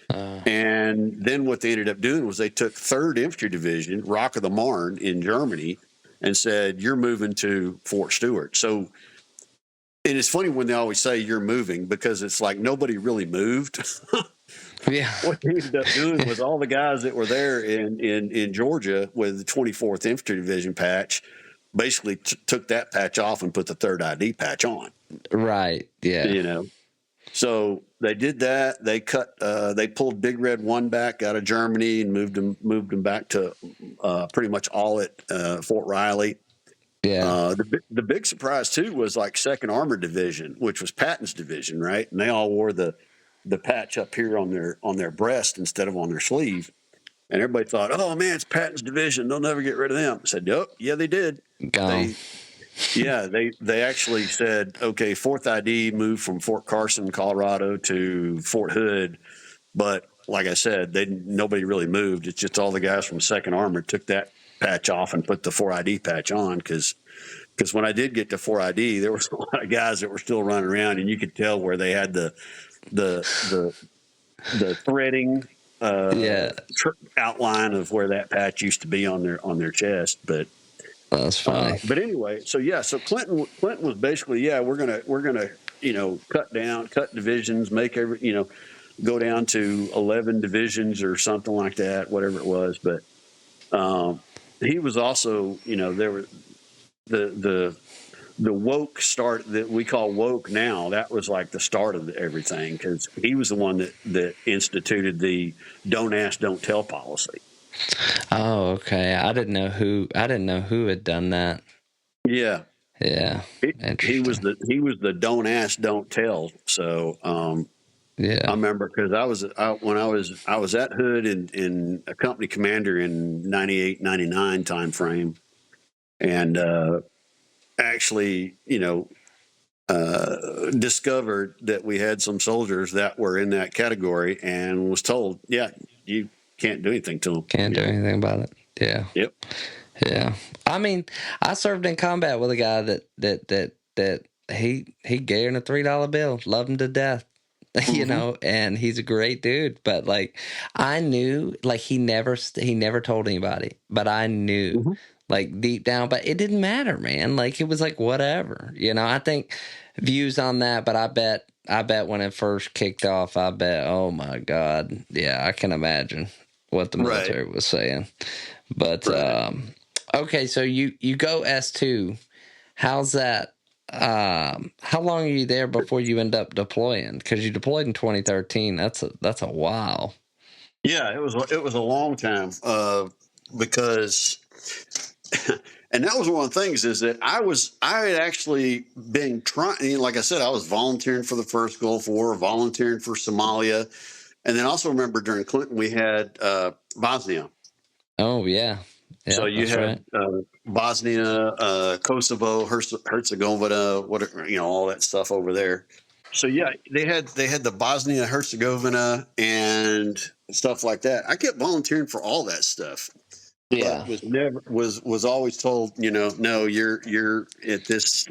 And then what they ended up doing was they took 3rd Infantry Division, Rock of the Marne in Germany, and said, you're moving to Fort Stewart. So, and it's funny when they always say you're moving because it's like nobody really moved. Yeah. What they ended up doing was all the guys that were there in Georgia with the 24th Infantry Division patch basically took that patch off and put the 3rd ID patch on. Right. Yeah. So they did that. They they pulled Big Red 1 back out of Germany and moved them back to pretty much all at Fort Riley. Yeah. The big surprise too was like 2nd Armored Division, which was Patton's division, right? And they all wore the patch up here on their breast instead of on their sleeve. And everybody thought, oh man, it's Patton's division. They'll never get rid of them. I said, yep, yeah, they did. They actually said, okay, 4th ID moved from Fort Carson, Colorado to Fort Hood. But like I said, nobody really moved. It's just all the guys from 2nd Armored took that patch off and put the 4 ID patch on because when I did get to 4 ID, there was a lot of guys that were still running around, and you could tell where they had the threading outline of where that patch used to be on their chest. But that's funny. But anyway, so Clinton was basically, we're gonna cut divisions, make go down to 11 divisions or something like that, whatever it was. But he was also, there were the woke start that we call woke now. That was like the start of everything because he was the one that instituted the don't ask, don't tell policy. Oh, okay. I didn't know who had done that. Yeah. Yeah. He was the don't ask, don't tell. So, yeah, I remember because when I was at Hood in a company commander in 98, 99 time frame. And, actually, discovered that we had some soldiers that were in that category and was told, yeah, you can't do anything to them. Can't do anything about it. Yeah. Yep. Yeah. I mean, I served in combat with a guy that he gave him a $3 bill, loved him to death. Hmm. And he's a great dude, but like I knew, like he never told anybody, but I knew Hmm. like deep down, but it didn't matter, man. Like it was like whatever, I think views on that, but I bet when it first kicked off, I bet, oh my God, yeah, I can imagine what the Right. military was saying. But Right. okay, so you go S2. How's that? How long are you there before you end up deploying? Because you deployed in 2013. That's a while. Yeah, it was a long time because, and that was one of the things is that I had actually been trying. Like I said, I was volunteering for the first Gulf War, volunteering for Somalia, and then also remember during Clinton we had Bosnia. Oh yeah, So yeah, you that's had right. Bosnia, Kosovo, Herzegovina, what all that stuff over there. So yeah, they had the Bosnia Herzegovina and stuff like that. I kept volunteering for all that stuff, but Yeah, was always told, no, you're at this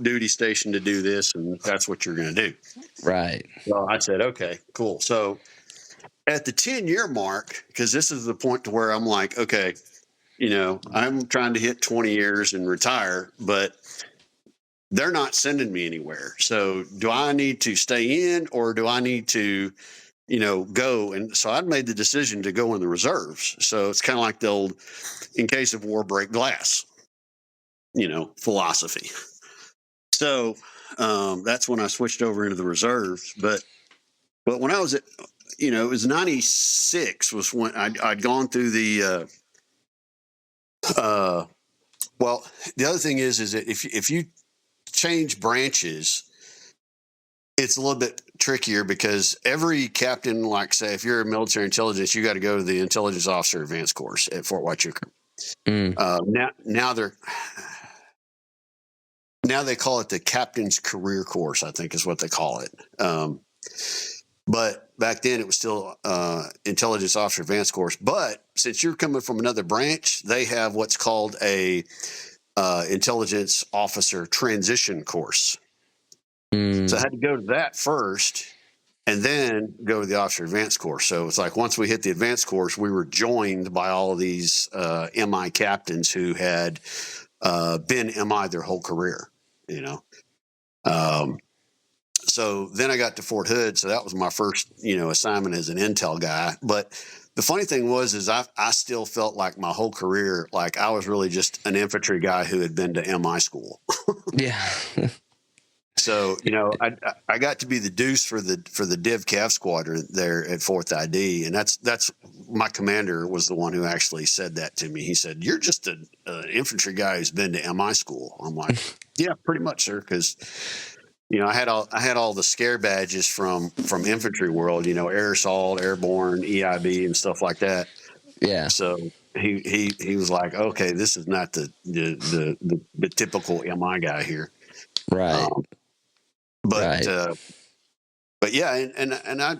duty station to do this, and that's what you're going to do. right. Well, I said, okay, cool. So at the 10-year mark, because this is the point to where I'm like, okay, I'm trying to hit 20 years and retire, but they're not sending me anywhere. So do I need to stay in or do I need to, go? And so I made the decision to go in the reserves. So it's kind of like the old, in case of war, break glass, philosophy. So that's when I switched over into the reserves. But when I was at, it was 96 was when I'd gone through the, well, the other thing is that if you change branches, it's a little bit trickier because every captain, like say, if you're a military intelligence, you got to go to the intelligence officer advanced course at Fort Huachuca. Mm, Now they call it the captain's career course, I think is what they call it. But back then it was still intelligence officer advanced course. But since you're coming from another branch, they have what's called a intelligence officer transition course. So I mm, had to go to that first and then go to the officer advanced course. So it's like once we hit the advanced course, we were joined by all of these MI captains who had been MI their whole career, you know. Um, so then I got to Fort Hood. So that was my first, assignment as an intel guy. But the funny thing is I still felt like my whole career, like I was really just an infantry guy who had been to MI school. yeah, So I got to be the deuce for the Div Cav squadron there at Fourth ID, and that's my commander was the one who actually said that to me. He said, "You're just an infantry guy who's been to MI school." I'm like, "Yeah, pretty much, sir," because I had all the scare badges from infantry world, air assault, airborne, EIB, and stuff like that. yeah, So he was like, "Okay, this is not the typical MI guy here." right, Um, but right. uh, but yeah, and I,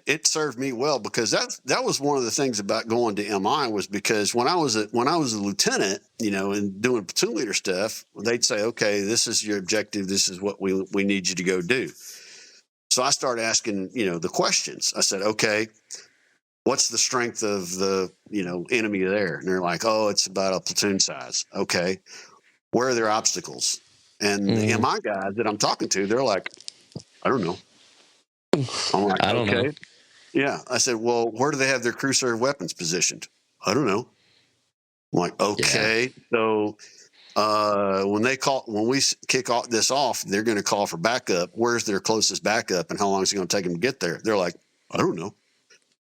it served me well because that was one of the things about going to MI was because when I was a lieutenant, and doing platoon leader stuff, they'd say, okay, this is your objective, this is what we need you to go do. So I started asking, the questions. I said, okay, what's the strength of the enemy there? And they're like, oh, it's about a platoon size. Okay, where are their obstacles? And the Mm, MI guys that I'm talking to, they're like, I don't know. I'm like, I don't know. okay. Yeah. I said, well, where do they have their crew served weapons positioned? I don't know. I'm like, Yeah, okay. So when we kick off this off, they're going to call for backup. Where's their closest backup and how long is it going to take them to get there? They're like, I don't know.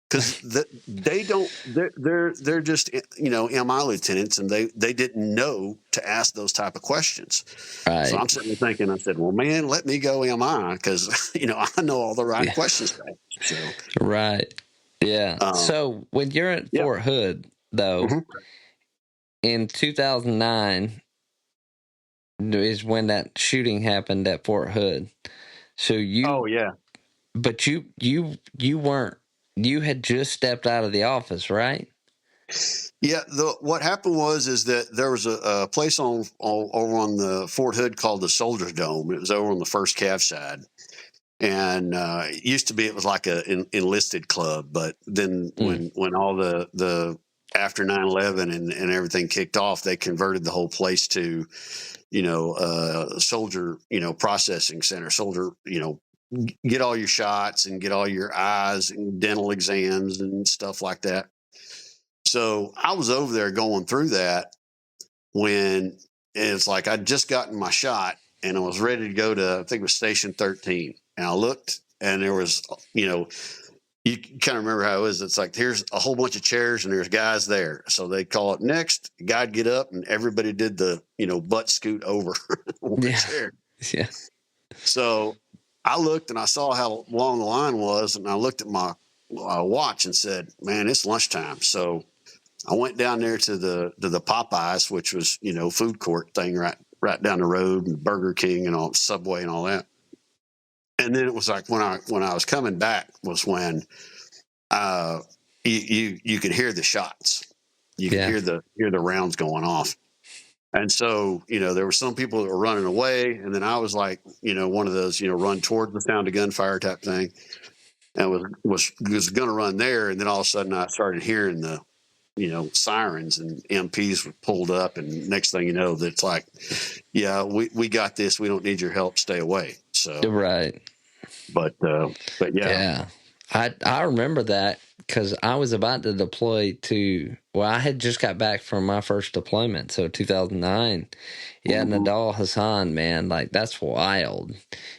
Because they don't, they're just, MI lieutenants and they didn't know to ask those type of questions. So right, I'm sitting there thinking, I said, well, man, let me go MI because, I know all the right yeah, questions to ask. So, right. Yeah. um, So when you're at yeah. Fort Hood, though, Mhm. in 2009 is when that shooting happened at Fort Hood. So Oh yeah. but you weren't, you had just stepped out of the office, right? Yeah, what happened is that there was a place over on the Fort Hood called the Soldiers Dome. It was over on the first Cav side, and it used to be it was like enlisted club. But then when all the after 9/11 and everything kicked off, they converted the whole place to soldier processing center. Soldier get all your shots and get all your eyes and dental exams and stuff like that. So I was over there going through that when it's like I'd just gotten my shot and I was ready to go to, I think it was Station 13. And I looked and there was, you kind of remember how it was. It's like, here's a whole bunch of chairs and there's guys there. So they call it next. The guy'd get up and everybody did the, butt scoot over the chair. Yeah. So I looked and I saw how long the line was. And I looked at my watch and said, man, it's lunchtime. So I went down there to the Popeyes, which was, food court thing right down the road, and Burger King and all Subway and all that. And then it was like when I was coming back was when you could hear the shots. You could hear the rounds going off. And so, there were some people that were running away, and then I was like, one of those, run toward the sound of gunfire type thing, and was going to run there, and then all of a sudden I started hearing the sirens and MPs were pulled up, and next thing you know, that's like, yeah, we got this. We don't need your help. Stay away. So right. But yeah. Yeah. I remember that because I was about to deploy I had just got back from my first deployment, so 2009. Yeah, Nadal Hassan, man, like that's wild.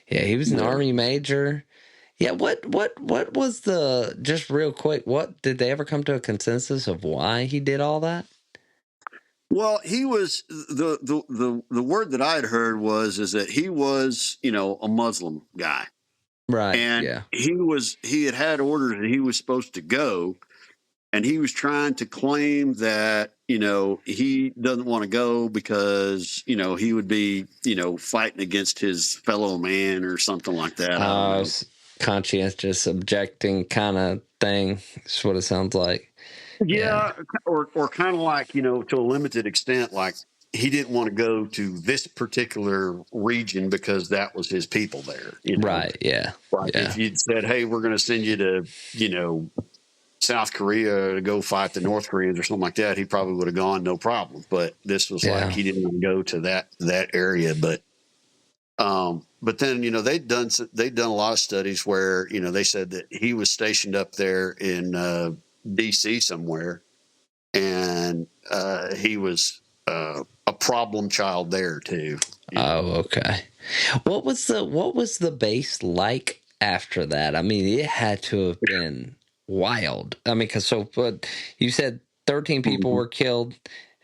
Yeah, he was an Army major. Yeah, what was just real quick, what did they ever come to a consensus of why he did all that? Well, he was the word that I had heard is that he was, a Muslim guy. Right. And he had orders that he was supposed to go, and he was trying to claim that, he doesn't want to go because, he would be, fighting against his fellow man or something like that. Conscientious objecting kind of thing is what it sounds like. Yeah. Or kind of like, to a limited extent, like he didn't want to go to this particular region because that was his people there. Right. Yeah. Like if you'd said, hey, we're going to send you to, South Korea to go fight the North Koreans or something like that, he probably would have gone, no problem. But this was like he didn't want to go to that area. But then they'd done a lot of studies where they said that he was stationed up there in D.C. somewhere, and he was a problem child there too. Oh, okay. What was the base like after that? I mean, it had to have been wild. I mean, but you said 13 people were killed,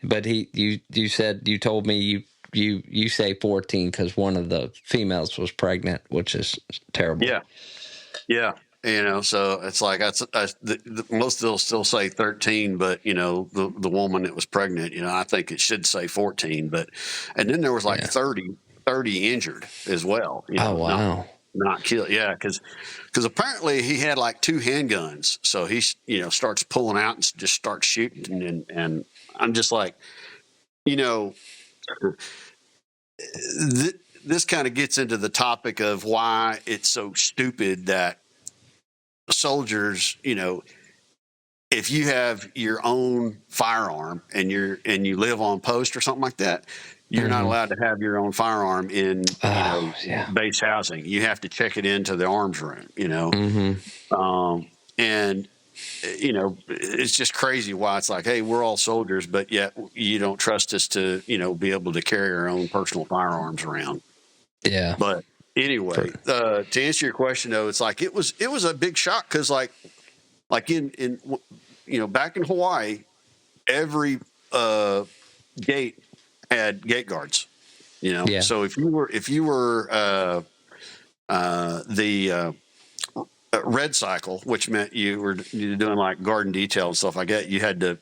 but you told me you say 14 because one of the females was pregnant, which is terrible. Yeah. So it's like most of them still say 13, but the woman that was pregnant, I think it should say 14. And then there was like 30 injured as well. Oh wow. Not killed. Yeah, because apparently he had like 2 handguns. So he starts pulling out and just starts shooting, and I'm just like, this kind of gets into the topic of why it's so stupid that soldiers, if you have your own firearm and you live on post or something like that, you're not allowed to have your own firearm in base housing. You have to check it into the arms room, and it's just crazy why it's like, hey, we're all soldiers, but yet you don't trust us to be able to carry our own personal firearms around. Yeah. But anyway, to answer your question though, it's like it was a big shock because like in back in Hawaii, every gate had gate guards. So if you were the red cycle, which meant you were doing like garden detail and stuff like that, you had to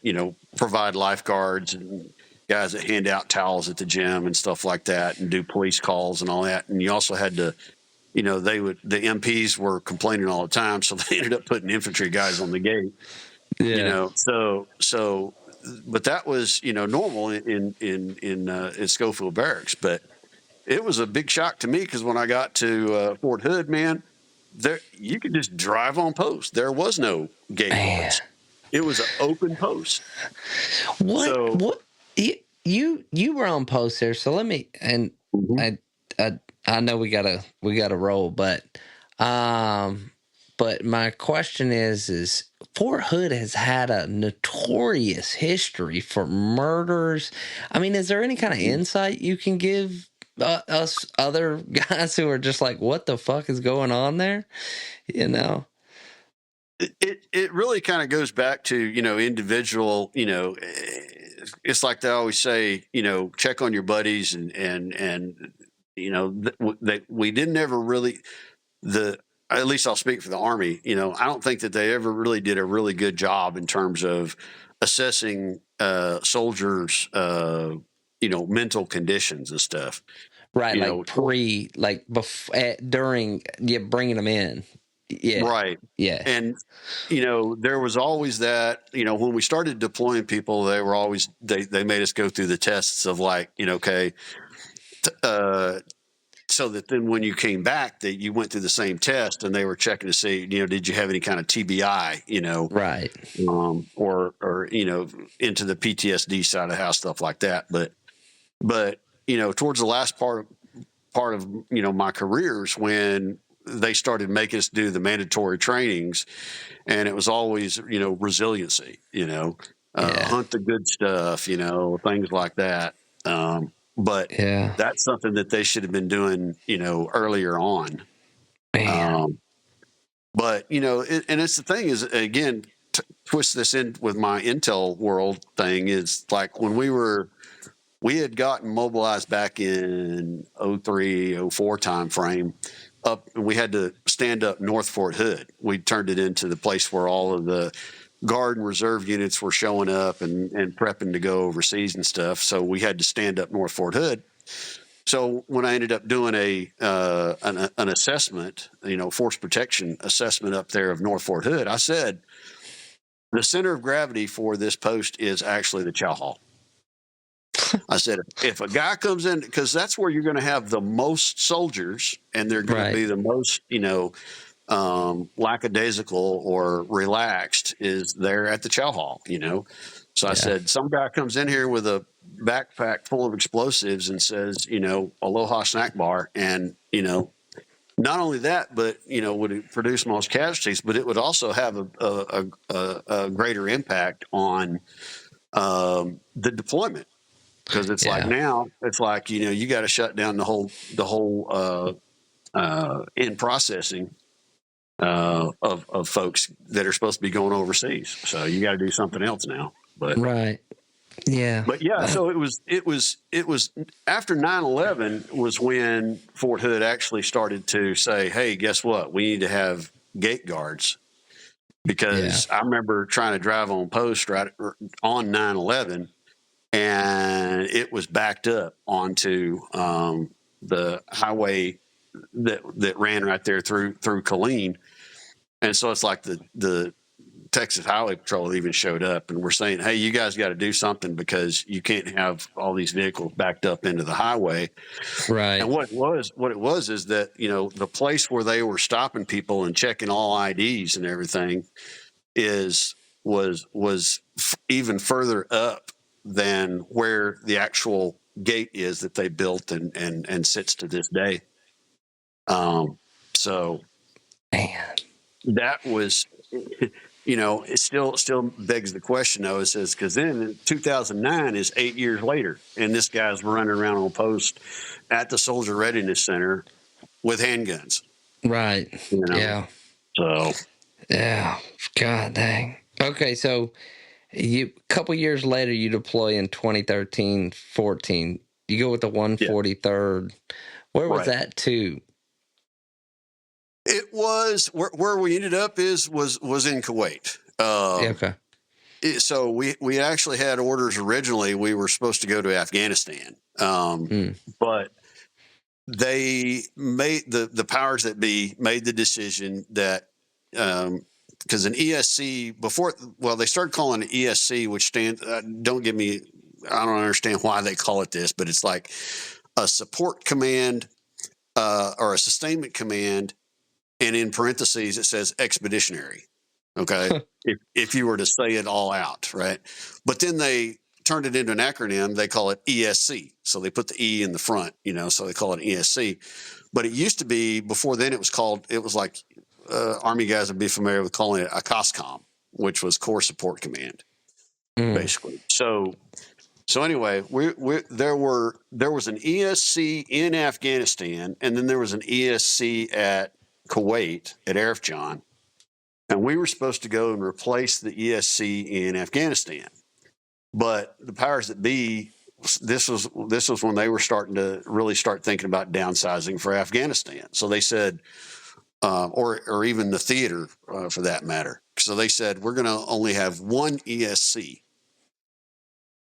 provide lifeguards and guys that hand out towels at the gym and stuff like that, and do police calls and all that. And you also had to, the MPs were complaining all the time, so they ended up putting infantry guys on the gate. You know, so but that was, you know, normal in Schofield Barracks. But it was a big shock to me because when I got to Fort Hood, man, there you could just drive on post. There was no gate guards. It was an open post. What you were on post there, so let me and Mhm. I know we gotta roll, but my question is Fort Hood has had a notorious history for murders. I mean, is there any kind of insight you can give us other guys who are just like, what the fuck is going on there? You know? It really kind of goes back to, you know, individual, you know, it's like they always say, you know, check on your buddies and you know, that we didn't ever really at least I'll speak for the Army, you know, I don't think that they ever really did a really good job in terms of assessing soldiers you know, mental conditions and stuff. Right, You like know, during, bringing them in. Yeah, right. yeah, And, you know, there was always that, you know, when we started deploying people, they were always, they made us go through the tests of like, you know, okay, so that then when you came back, that you went through the same test and they were checking to see, you know, did you have any kind of TBI, you know, right. or, you know, into the PTSD side of the house, stuff like that. But, you know, towards the last part of, you know, my careers when they started making us do the mandatory trainings, and it was always, you know, resiliency, you know, hunt the good stuff, you know, things like that. But Yeah, that's something that they should have been doing, you know, earlier on. man. But, you know, and it's the thing is, again, twist this in with my Intel world thing is like when we had gotten mobilized back in 03, 04 time frame up, and we had to stand up North Fort Hood. We turned it into the place where all of the Guard and Reserve units were showing up and prepping to go overseas and stuff. So we had to stand up North Fort Hood. So when I ended up doing an assessment, you know, force protection assessment up there of North Fort Hood, I said the center of gravity for this post is actually the chow hall. I said, if a guy comes in, because that's where you're going to have the most soldiers, and they're going to be the most, you know, lackadaisical or relaxed, is there at the chow hall, you know. So I said, some guy comes in here with a backpack full of explosives and says, you know, aloha snack bar, and, you know, not only that, but, you know, would it produce most casualties, but it would also have a greater impact on the deployment. Because it's like now, it's like, you know, you got to shut down the whole in processing of folks that are supposed to be going overseas. So you got to do something else now. But yeah. So it was after 9/11 was when Fort Hood actually started to say, hey, guess what? We need to have gate guards. Because I remember trying to drive on post right on 9/11. And it was backed up onto the highway that ran right there through Killeen, and so it's like the Texas Highway Patrol even showed up, and we're saying, "Hey, you guys got to do something because you can't have all these vehicles backed up into the highway." Right. And what it was is that, you know, the place where they were stopping people and checking all IDs and everything was even further up than where the actual gate is that they built and sits to this day. So Man. that was, you know, it still begs the question though. It says, because then in 2009 is 8 years later, and this guy's running around on post at the Soldier Readiness Center with handguns. Right. You know? Yeah. So yeah. God dang. Okay, so a couple years later, you deploy in 2013, 14. You go with the 143rd. Where was that to? It was where we ended up was in Kuwait. Okay. So we actually had orders originally. We were supposed to go to Afghanistan, but they made the powers that be made the decision that because an ESC before, well, they started calling it ESC, which stands. Don't get me. I don't understand why they call it this, but it's like a support command or a sustainment command, and in parentheses it says expeditionary. Okay, if you were to say it all out, right? But then they turned it into an acronym. They call it ESC, so they put the E in the front, so they call it ESC. But it used to be, before then, it was like Army guys would be familiar with calling it a COSCOM, which was Core Support Command, basically. So anyway, there was an ESC in Afghanistan, and then there was an ESC at Kuwait at Arifjan, and we were supposed to go and replace the ESC in Afghanistan. But the powers that be, this was when they were starting to really start thinking about downsizing for Afghanistan. So they said, or even the theater for that matter. So they said, we're going to only have one ESC.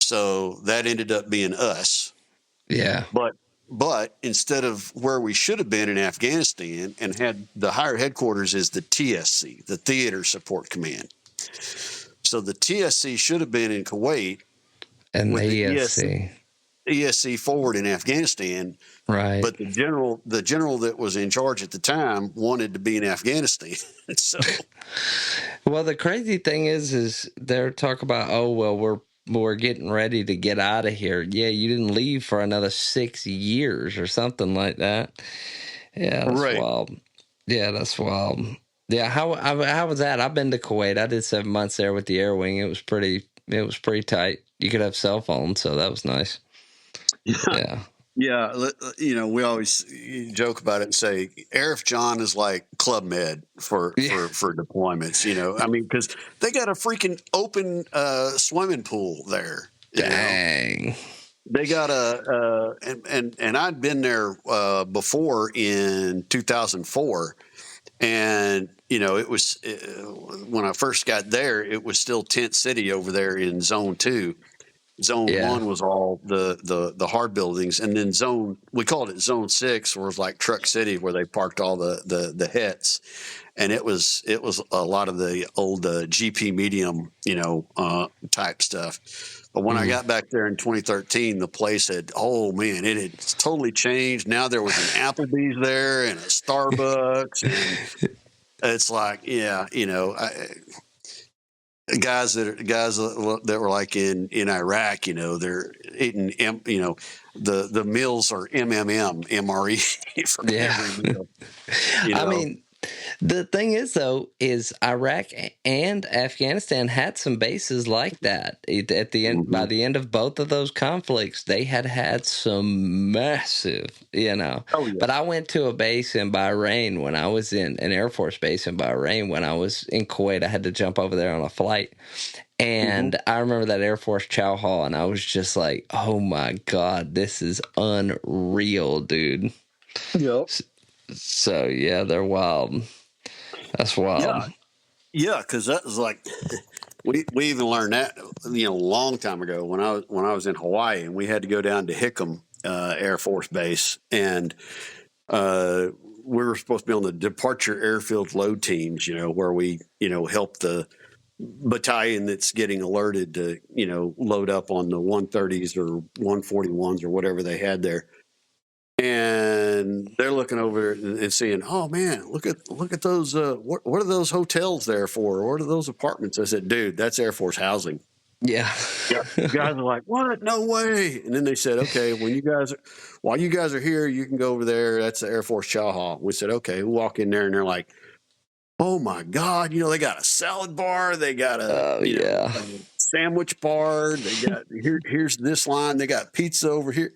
So that ended up being us. Yeah. But instead of where we should have been in Afghanistan and had the higher headquarters is the TSC, the Theater Support Command. So the TSC should have been in Kuwait, and the ESC forward in Afghanistan. Right. But the general that was in charge at the time wanted to be in Afghanistan. So, well, the crazy thing is they're talking about, oh, well, we're getting ready to get out of here. Yeah, you didn't leave for another 6 years or something like that. Yeah, that's right. wild. Yeah, that's wild. Yeah, how was that? I've been to Kuwait. I did 7 months there with the Air Wing. It was pretty tight. You could have cell phones, so that was nice. Yeah. Yeah, we always joke about it and say Arifjan is like Club Med for deployments. I mean, because they got a freaking open swimming pool there. Dang. They got and I'd been there before in 2004, and it was when I first got there, it was still tent city over there in Zone 2. Zone 1 was all the hard buildings, and then we called it Zone 6, where it was like Truck City, where they parked all the hets, and it was a lot of the old GP medium type stuff. But when I got back there in 2013, the place it had totally changed. Now there was an Applebee's there and a Starbucks, and it's like, guys that were like in Iraq, they're eating, the meals are MRE for every meal. I mean, the thing is, though, is Iraq and Afghanistan had some bases like that. At the end, by the end of both of those conflicts, they had some massive, Oh, yeah. But I went to a base in Bahrain when I was in an Air Force base in Bahrain. When I was in Kuwait, I had to jump over there on a flight. And I remember that Air Force Chow Hall, and I was just like, oh, my God, this is unreal, dude. Yep. So, yeah, they're wild. That's wild. Yeah, because that was like, we even learned that, a long time ago when I was in Hawaii, and we had to go down to Hickam Air Force Base, and we were supposed to be on the departure airfield load teams, where we, help the battalion that's getting alerted to, load up on the 130s or 141s or whatever they had there. And they're looking over and seeing, oh man, look at those. What are those hotels there for? What are those apartments? I said, dude, that's Air Force housing. Yeah. Guys are like, what? No way. And then they said, okay, while you guys are here, you can go over there. That's the Air Force Chow Hall. We said, okay. We walk in there and they're like, oh my God, they got a salad bar. They got a sandwich bar. They got here's this line. They got pizza over here.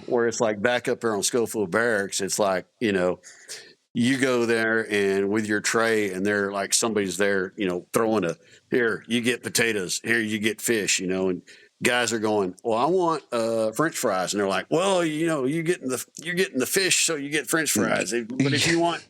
Where it's like back up there on Schofield Barracks, it's like, you go there and with your tray and they're like, somebody's there, throwing here, you get potatoes, here, you get fish, and guys are going, well, I want French fries. And they're like, well, you're getting the fish, so you get French fries. But if you want,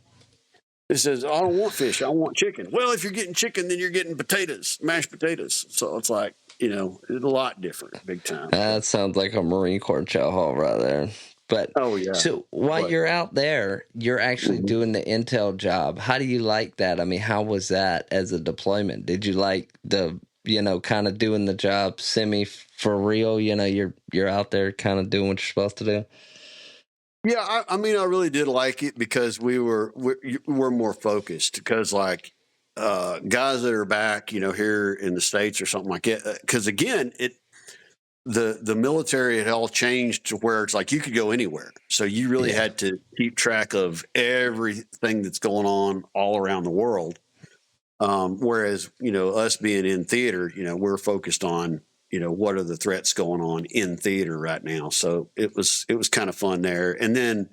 it says, I don't want fish, I want chicken. Well, if you're getting chicken, then you're getting potatoes, mashed potatoes. So it's like, it's a lot different, big time. That sounds like a Marine Corps chow hall right there. But Oh yeah. so while But you're out there, you're actually mhm. doing the intel job. How do you like that? I mean, how was that as a deployment? Did you like the, kind of doing the job semi for real? You're out there kind of doing what you're supposed to do. Yeah, I mean, I really did like it because we're more focused. Because like guys that are back, here in the States or something like that. Because again, the military had all changed to where it's like you could go anywhere, so you really Yeah. had to keep track of everything that's going on all around the world. Whereas us being in theater, we're focused on what are the threats going on in theater right now. So it was kind of fun there. And then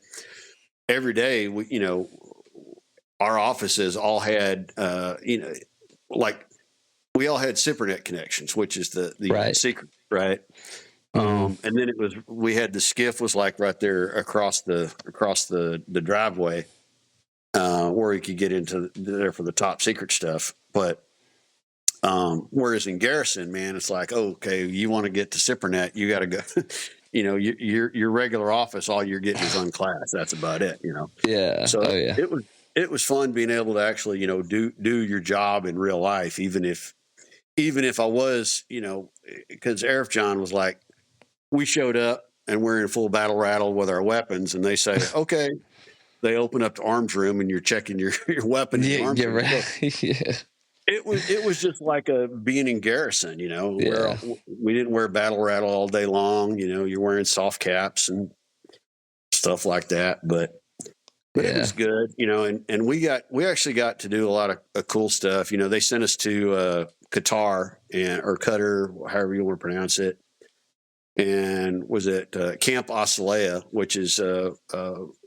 every day our offices all had like we all had SIPRNet connections, which is the Right. secret, right? Hmm. And then we had the skiff was like right there across the driveway, where you could get into there for the top secret stuff. But whereas in Garrison, man, it's like, oh, okay, you want to get to SIPRNet, you got to go. Your regular office, all you're getting is unclassed. That's about it. Yeah. So Oh yeah. it was fun being able to actually do your job in real life, even if I was because Arif John was like, we showed up and we're in full battle rattle with our weapons, and they say, okay. They open up the arms room and you're checking your weapon in the Yeah. arms You're room. So right. Yeah. it was just like a being in Garrison, where Yeah. we didn't wear battle rattle all day long. You're wearing soft caps and stuff like that. But it Yeah. was good, and we actually got to do a lot of cool stuff. They sent us to Qatar or Qatar, however you want to pronounce it, and was at Camp Asalea, which is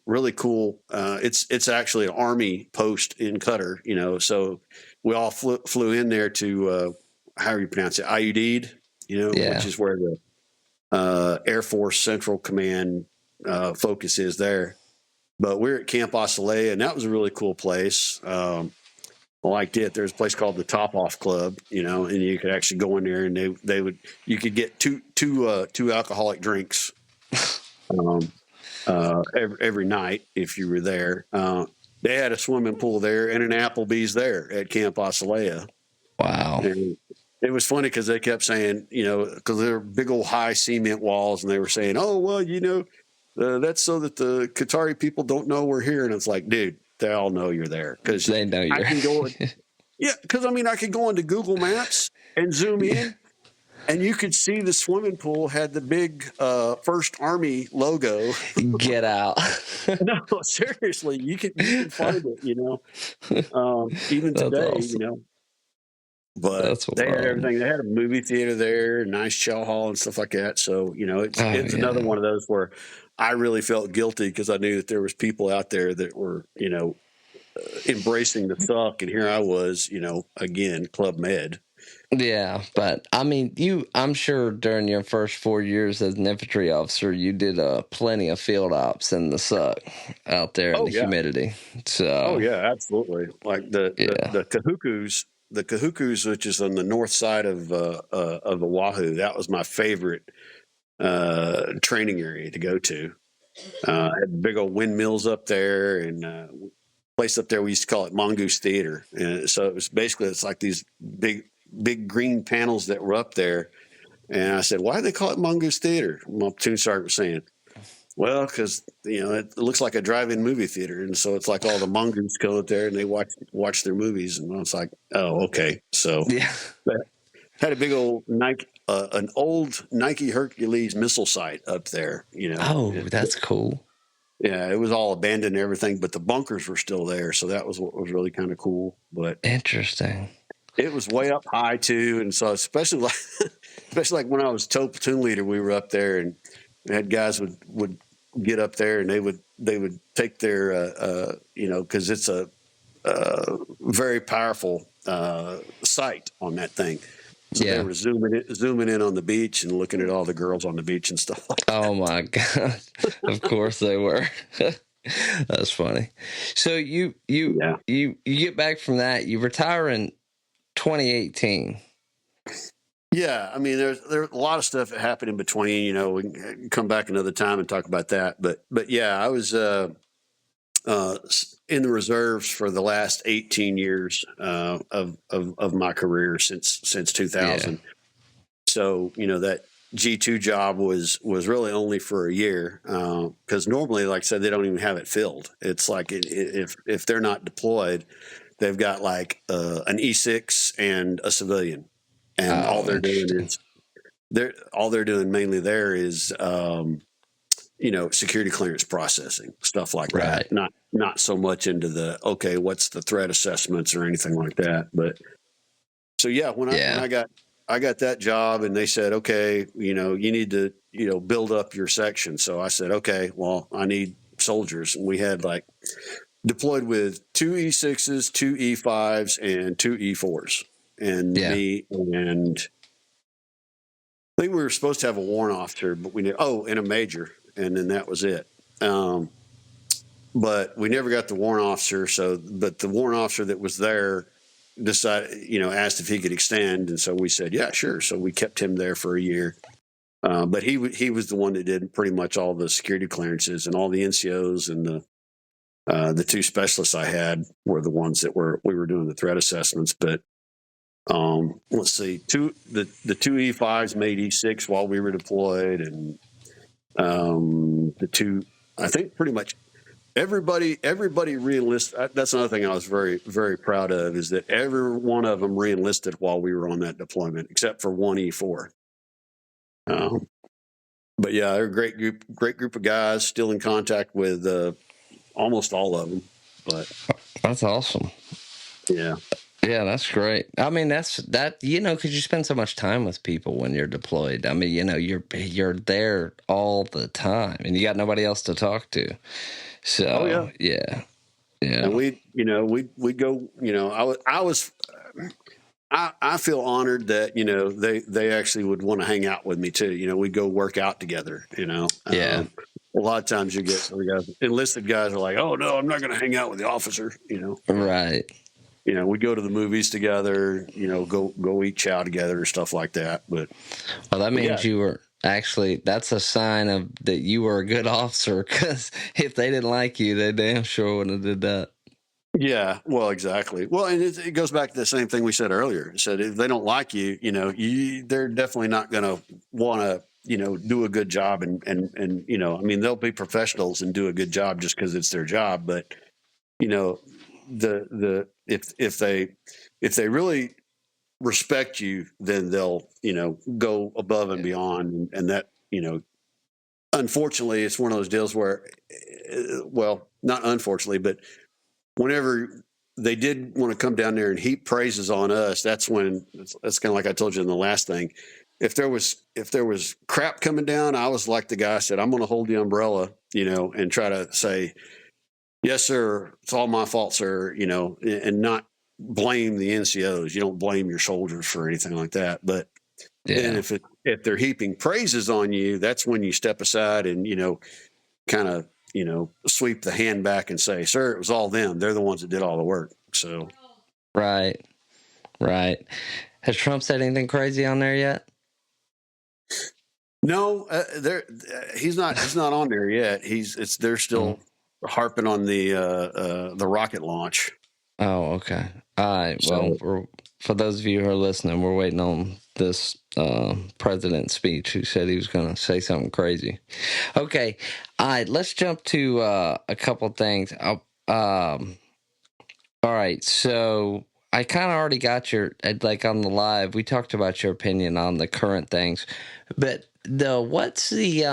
really cool. It's actually an army post in Qatar, so we all flew in there to how do you pronounce it, Ayudid, which Yeah. is where the Air Force Central Command focus is there. But we're at Camp Asalea, and that was a really cool place. I liked it. There's a place called the Top Off Club, and you could actually go in there, and you could get two alcoholic drinks um, every night if you were there. They had a swimming pool there and an Applebee's there at Camp Asalea. Wow. And it was funny because they kept saying, because there were big old high cement walls, and they were saying, oh, well, that's so that the Qatari people don't know we're here. And it's like, dude, they all know you're there because They know I you're. can go. Yeah, because I could go into Google Maps and zoom in, and you could see the swimming pool had the big First Army logo. Get out. No, seriously, you can find it. Even That's today, awesome. But That's they had wild. everything. They had a movie theater there, nice chow hall and stuff like that. So it's Oh it's another yeah. one of those where I really felt guilty because I knew that there was people out there that were embracing the suck, and here I was, again, Club Med. Yeah, but I mean, I'm sure during your first 4 years as an infantry officer, you did plenty of field ops in the suck out there in Oh the yeah, humidity. oh So, yeah, absolutely. Like yeah. the Kahukus, which is on the north side of Oahu. That was my favorite training area to go to. Had big old windmills up there, and place up there we used to call it Mongoose Theater. And so it's like these big green panels that were up there. And I said, why do they call it Mongoose Theater? My platoon sergeant was saying, well, because it looks like a drive-in movie theater, and so it's like all the mongoose go up there and they watch their movies, and I was like, oh, okay. So Yeah. that had a big old Nike, an old Nike Hercules missile site up there. Oh, that's cool. Yeah, it was all abandoned and everything, but the bunkers were still there, so that was what was really kind of cool. But Interesting. it was way up high too, and so especially like when I was TOW platoon leader, we were up there and had guys would get up there and they would take their because it's a very powerful sight on that thing. So they Yeah. were zooming in on the beach and looking at all the girls on the beach and stuff like that. Oh my God. Of course they were. That's funny. So Yeah. you get back from that, you retire in 2018. Yeah, I mean, there's a lot of stuff that happened in between. You know, we can come back another time and talk about that. But yeah, I was in the reserves for the last 18 years of my career since Yeah. 2000. So you know that G2 job was really only for a year because normally, like I said, they don't even have it filled. It's like if they're not deployed, they've got like an E6 and a civilian, and all Oh, they're doing interesting. is they're doing mainly there is you know, security clearance processing, stuff like that. Right. Not so much into the okay, what's the threat assessments or anything like that. But so yeah, when Yeah. I got that job and they said, okay, you know, you need to, you know, build up your section. So I said, okay, well, I need soldiers. And we had like deployed with 2 E6s, 2 E5s, and 2 E4s. And Yeah. me and I think we were supposed to have a warrant officer, but we and a major, and then that was it. But we never got the warrant officer. So, but the warrant officer that was there decided, you know, asked if he could extend, and so we said, yeah, sure. So we kept him there for a year. But he was the one that did pretty much all the security clearances and all the NCOs, and the 2 specialists I had were the ones that we were doing the threat assessments. But let's see, the 2 E5s made E6 while we were deployed, and the 2, I think pretty much everybody reenlisted. That's another thing I was very, very proud of, is that every one of them reenlisted while we were on that deployment, except for 1 E4. But yeah, they're a great group of guys, still in contact with almost all of them. But That's awesome. yeah. Yeah, that's great. I mean, because you spend so much time with people when you're deployed. I mean, you're there all the time, and you got nobody else to talk to. So, yeah. And we'd go, you know, I feel honored that, you know, they actually would want to hang out with me too. You know, we'd go work out together, you know. Yeah. A lot of times you get enlisted guys are like, oh no, I'm not going to hang out with the officer, you know. Right. You know, we go to the movies together, you know, go eat chow together and stuff like that. But Well, that means you were actually, that's a sign of that you were a good officer, because if they didn't like you, they damn sure wouldn't have did that. yeah, well, exactly. Well, and it goes back to the same thing we said earlier. It said if they don't like you, you know, they're definitely not going to want to, you know, do a good job. And you know, I mean, they'll be professionals and do a good job just because it's their job. But you know, if they really respect you, then they'll, you know, go above and beyond. And that, you know, unfortunately, it's one of those deals where, well, not unfortunately, but whenever they did want to come down there and heap praises on us, that's when, that's kind of like I told you in the last thing. If there was crap coming down, I was like the guy said, I'm going to hold the umbrella, you know, and try to say, yes, sir, it's all my fault, sir, you know, and not blame the NCOs. You don't blame your soldiers for anything like that. But then if they're heaping praises on you, that's when you step aside and, you know, kind of, you know, sweep the hand back and say, sir, it was all them. They're the ones that did all the work. So. Right. Has Trump said anything crazy on there yet? No, he's not on there yet. They're still harping on the rocket launch. Oh, okay. All right. Well, for those of you who are listening, we're waiting on this president's speech, who said he was going to say something crazy. Okay. All right. Let's jump to a couple things. All right. So I kind of already got your, like on the live, we talked about your opinion on the current things, but what's the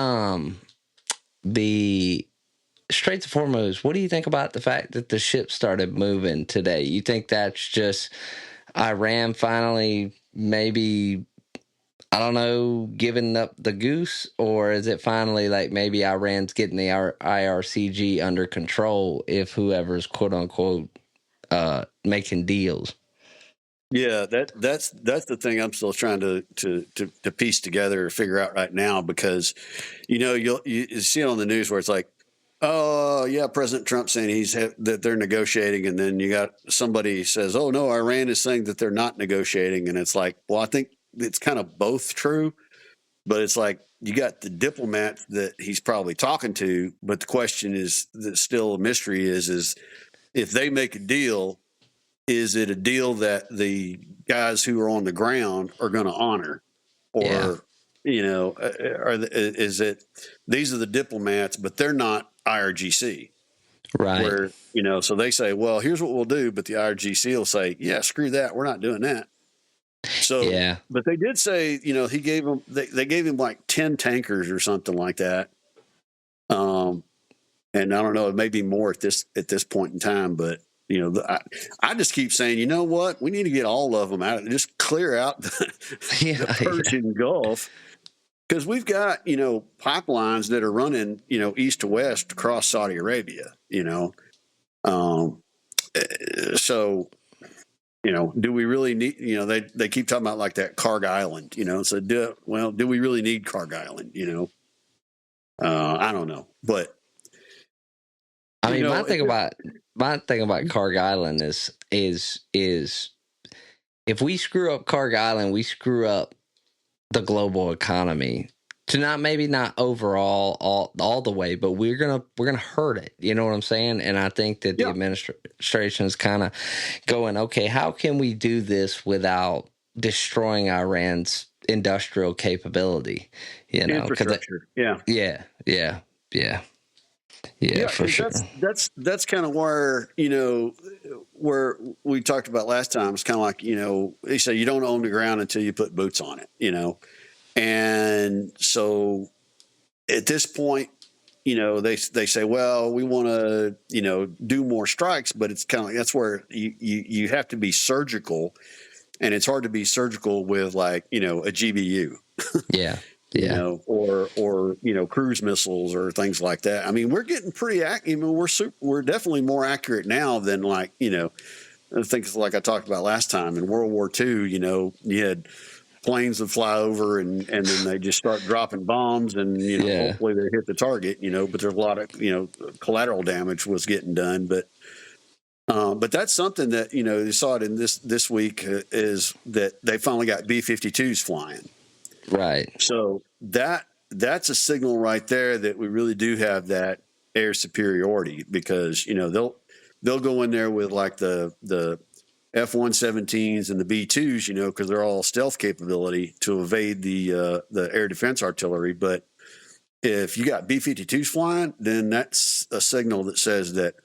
Straits of Hormuz, what do you think about the fact that the ship started moving today? You think that's just Iran finally maybe, I don't know, giving up the goose? Or is it finally like maybe Iran's getting the IRCG under control if whoever's quote unquote making deals? Yeah, that's the thing I'm still trying to piece together or figure out right now, because, you know, you see it on the news where it's like, oh yeah, President Trump saying that they're negotiating, and then you got somebody says, oh no, Iran is saying that they're not negotiating, and it's like, well, I think it's kind of both true, but it's like you got the diplomats that he's probably talking to, but the question is that still a mystery is if they make a deal, is it a deal that the guys who are on the ground are going to honor, or is it these are the diplomats, but they're not IRGC, Right. where so they say, well, here's what we'll do, but the IRGC will say, yeah, screw that, we're not doing that. So, Yeah. but they did say, he gave them, they gave him like 10 tankers or something like that. And I don't know, it may be more at this point in time, but I just keep saying, you know what, we need to get all of them out, just clear out the Persian Gulf, because we've got, pipelines that are running, east to west across Saudi Arabia, so, do we really need, they keep talking about like that Karg Island, so do we really need Karg Island? I don't know, but I mean, my thing about Karg Island is if we screw up Karg Island, we screw up the global economy. To maybe not overall all the way, but we're gonna hurt it. You know what I'm saying? And I think that the administration is kind of going, okay, how can we do this without destroying Iran's industrial capability? Infrastructure. Yeah, for sure. That's kind of where where we talked about last time. It's kind of like they say you don't own the ground until you put boots on it. And so at this point, they say, well, we want to, do more strikes, but it's kind of like that's where you have to be surgical, and it's hard to be surgical with like, a GBU. Yeah. Or cruise missiles or things like that. I mean, we're getting pretty accurate. We're definitely more accurate now than like, I think it's like I talked about last time in World War II, you had planes that fly over and then they just start dropping bombs and hopefully they hit the target, but there's a lot of collateral damage was getting done, but that's something that you saw it in this week is that they finally got B-52s flying, right? So that's a signal right there that we really do have that air superiority, because they'll go in there with like the F-117s and the B-2s, because they're all stealth capability to evade the air defense artillery. But if you got B-52s flying, then that's a signal that says that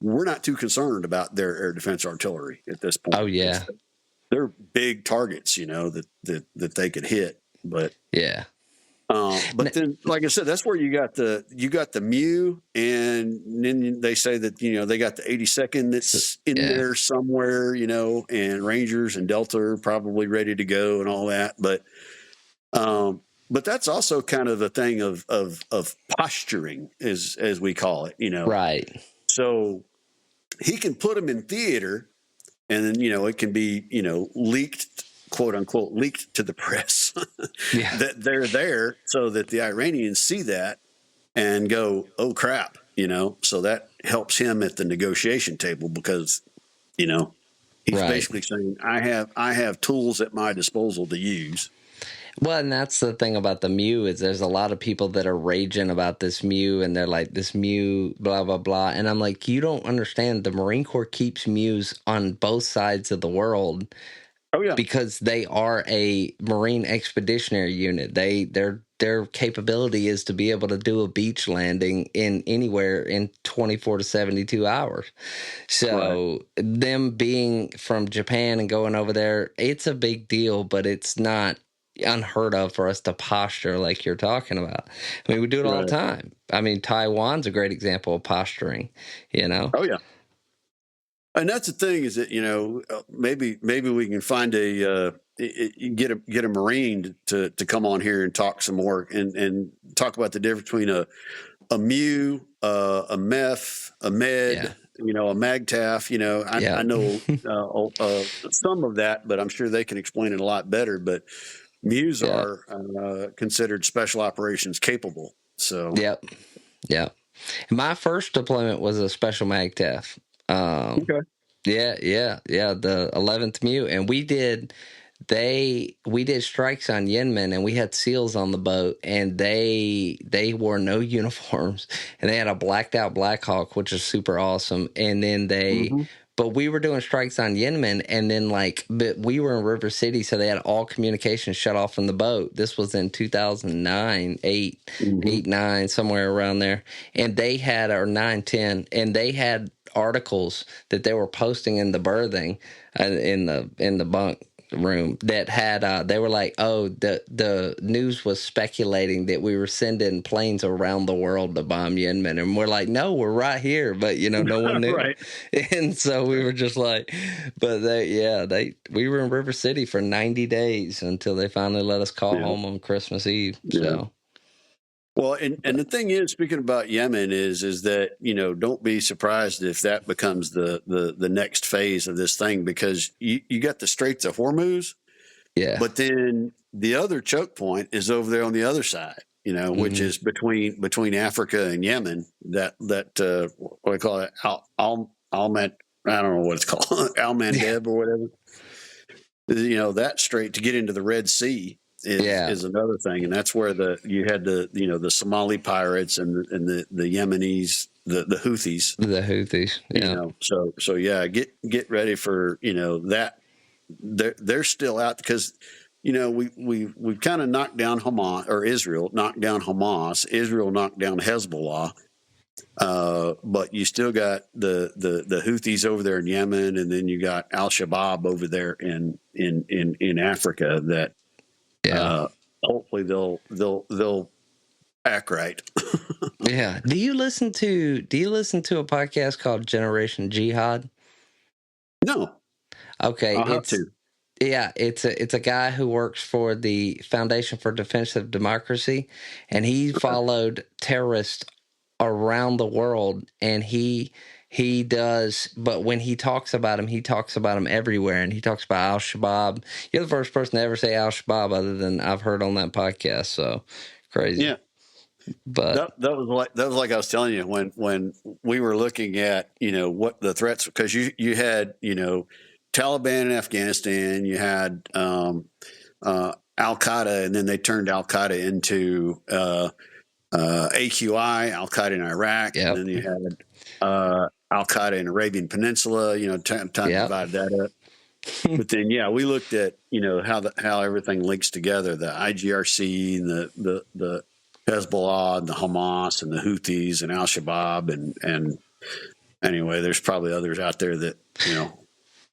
we're not too concerned about their air defense artillery at this point. Oh yeah, they're big targets, that they could hit. But yeah. But then, like I said, that's where you got the Mew, and then they say that they got the 82nd that's in there somewhere, and Rangers and Delta are probably ready to go and all that. But that's also kind of a thing of posturing, as we call it, Right. So he can put them in theater, and then it can be leaked, quote unquote, leaked to the press that they're there, so that the Iranians see that and go, oh crap, so that helps him at the negotiation table, because he's basically saying, I have tools at my disposal to use. Well, and that's the thing about the Mew is there's a lot of people that are raging about this Mew, and they're like, this Mew, blah, blah, blah. And I'm like, you don't understand. The Marine Corps keeps Mews on both sides of the world. Oh, yeah. Because they are a Marine expeditionary unit. Their capability is to be able to do a beach landing in anywhere in 24 to 72 hours. So them being from Japan and going over there, it's a big deal, but it's not unheard of for us to posture like you're talking about. I mean, we do it all the time. I mean, Taiwan's a great example of posturing, Oh, yeah. And that's the thing is that, maybe we can find get a Marine to come on here and talk some more and talk about the difference between a Mew, a MEF, a Med, a MAGTAF. I know some of that, but I'm sure they can explain it a lot better. But Mews are considered special operations capable. So Yep. My first deployment was a special MAGTAF. Okay. Yeah, the 11th Mew, and we did we did strikes on Yemen, and we had SEALs on the boat, and they wore no uniforms, and they had a blacked out Black Hawk, which is super awesome. And then but we were doing strikes on Yemen, and then but we were in River City, so they had all communication shut off from the boat. This was in 2009, 8, 9, somewhere around there, and they had, or 9, 10, and they had articles that they were posting in the berthing, in the bunk room, that had they were like, oh, the news was speculating that we were sending planes around the world to bomb Yemen, and we're like, no, we're right here, but no one knew. Right. And so we were just like, but we were in River City for 90 days until they finally let us call home on Christmas Eve. So well, and the thing is, speaking about Yemen, is that, don't be surprised if that becomes the next phase of this thing, because you got the Straits of Hormuz, but then the other choke point is over there on the other side, which is between Africa and Yemen. That what do you call it? Alman, I don't know what it's called, Al Mandeb or whatever. That strait to get into the Red Sea is another thing, and that's where you had the Somali pirates and the Yemenis, the Houthis. So get ready for that. They're still out, because we've kind of knocked down Hamas, or Israel knocked down Hamas, Israel knocked down Hezbollah, but you still got the Houthis over there in Yemen, and then you got Al-Shabaab over there in Africa that. Hopefully they'll act right. Yeah. Do you listen to a podcast called Generation Jihad? No. Okay. I'll have to. Yeah, it's a guy who works for the Foundation for Defense of Democracy, and he followed terrorists around the world, and he does, but when he talks about them everywhere, and he talks about Al-Shabaab. You're the first person to ever say Al-Shabaab other than I've heard on that podcast, so crazy. Yeah. But that was like I was telling you when we were looking at, what the threats, because you had, Taliban in Afghanistan, you had Al-Qaeda, and then they turned Al-Qaeda into AQI, Al-Qaeda in Iraq, and then you had Al-Qaeda in Arabian Peninsula, time to divide that up. But then, we looked at, how everything links together, the IGRC and the Hezbollah and the Hamas and the Houthis and Al-Shabaab. And anyway, there's probably others out there that,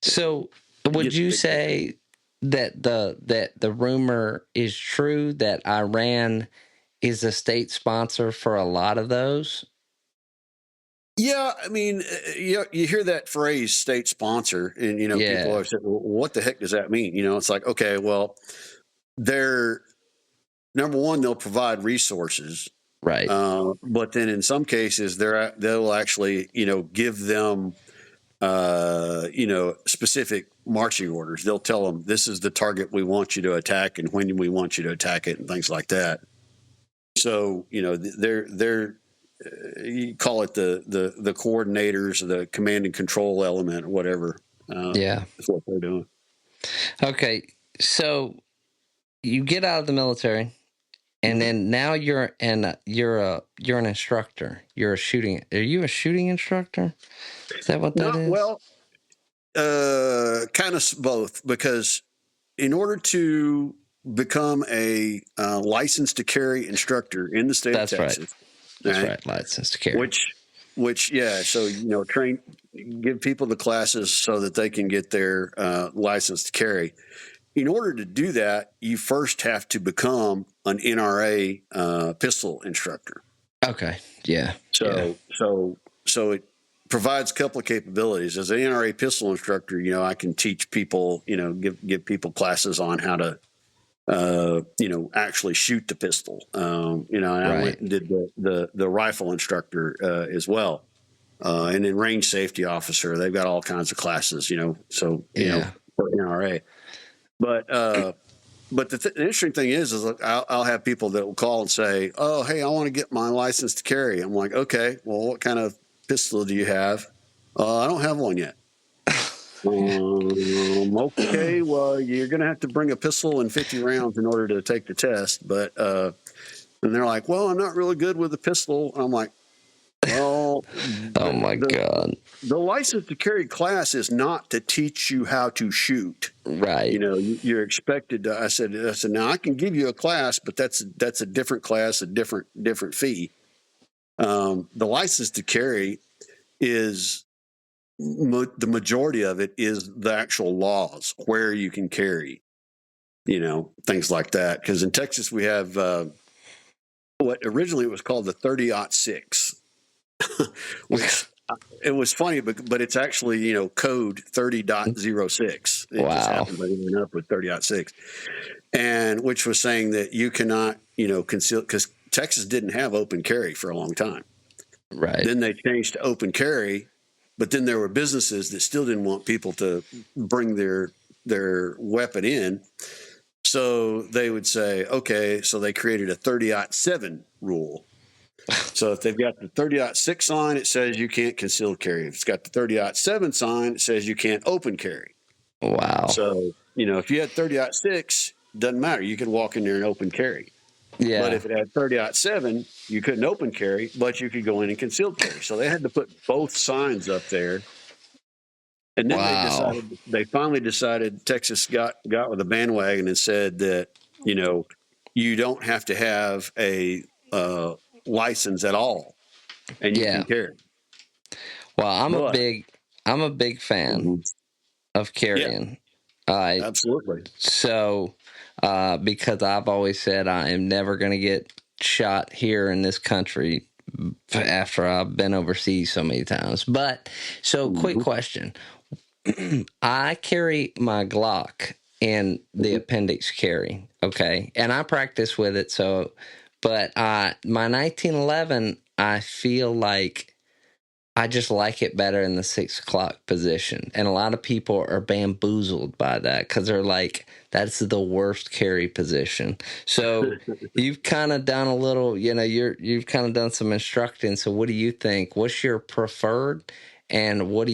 So would you say that the rumor is true that Iran is a state sponsor for a lot of those? Yeah, I mean, you hear that phrase, state sponsor, and people have said, well, what the heck does that mean? It's like, okay, well, they're, number one, they'll provide resources, right? But then in some cases, they'll actually, give them, specific marching orders. They'll tell them, this is the target we want you to attack, and when we want you to attack it, and things like that. So, they're you call it the coordinators, the command and control element, or whatever. That's what they're doing. Okay, so you get out of the military, and then now you're an instructor. Are you a shooting instructor? Is that what that is? Well, kind of both, because in order to become a licensed to carry instructor in the state of Texas. Right. That's right, license to carry. Which, so, give people the classes so that they can get their license to carry. In order to do that, you first have to become an NRA pistol instructor. Okay, yeah. So it provides a couple of capabilities. As an NRA pistol instructor, I can teach people, give people classes on how to, actually shoot the pistol. And I went and did the rifle instructor as well. And then range safety officer, they've got all kinds of classes, for NRA. But the interesting thing is I'll have people that will call and say, oh, hey, I want to get my license to carry. I'm like, okay, well, what kind of pistol do you have? I don't have one yet. Okay, well, you're going to have to bring a pistol and 50 rounds in order to take the test. But, and they're like, well, I'm not really good with a pistol. I'm like, well, Oh my God. the license to carry class is not to teach you how to shoot. Right. You know, you're expected to. I said, now I can give you a class, but that's a different class, a different fee. The license to carry is the majority of it is the actual laws where you can carry. You know, things like that. Because in Texas we have what originally it was called the 30-06, which it was funny, but it's actually, you know, code 30.06. It just Wow. happened to end up with 30.6, and which was saying that you cannot, you know, conceal, because Texas didn't have open carry for a long time. Right. Then they changed to open carry, but then there were businesses that still didn't want people to bring their weapon in. So they would say, okay, so they created a 30-07 rule. So if they've got the 30-06 sign, it says you can't concealed carry. If it's got the 30-07 sign, it says you can't open carry. Wow. So, you know, if you had 30-06, doesn't matter. You could walk in there and open carry. Yeah. But if it had 30-07, you couldn't open carry, but you could go in and concealed carry. So they had to put both signs up there. And then they finally decided, Texas got with a bandwagon and said that, you know, you don't have to have a license at all, and you can carry. Well, I'm a big fan of carrying. Absolutely. So, because I've always said I am never going to get shot here in this country after I've been overseas so many times. But so, quick question: I carry my Glock in the appendix carry, okay, and I practice with it. So, but my 1911, I feel like I just like it better in the 6 o'clock position. And a lot of people are bamboozled by that because they're like, that's the worst carry position. So you've kind of done a little, you know, you've kind of done some instructing. So what do you think? What's your preferred? And what do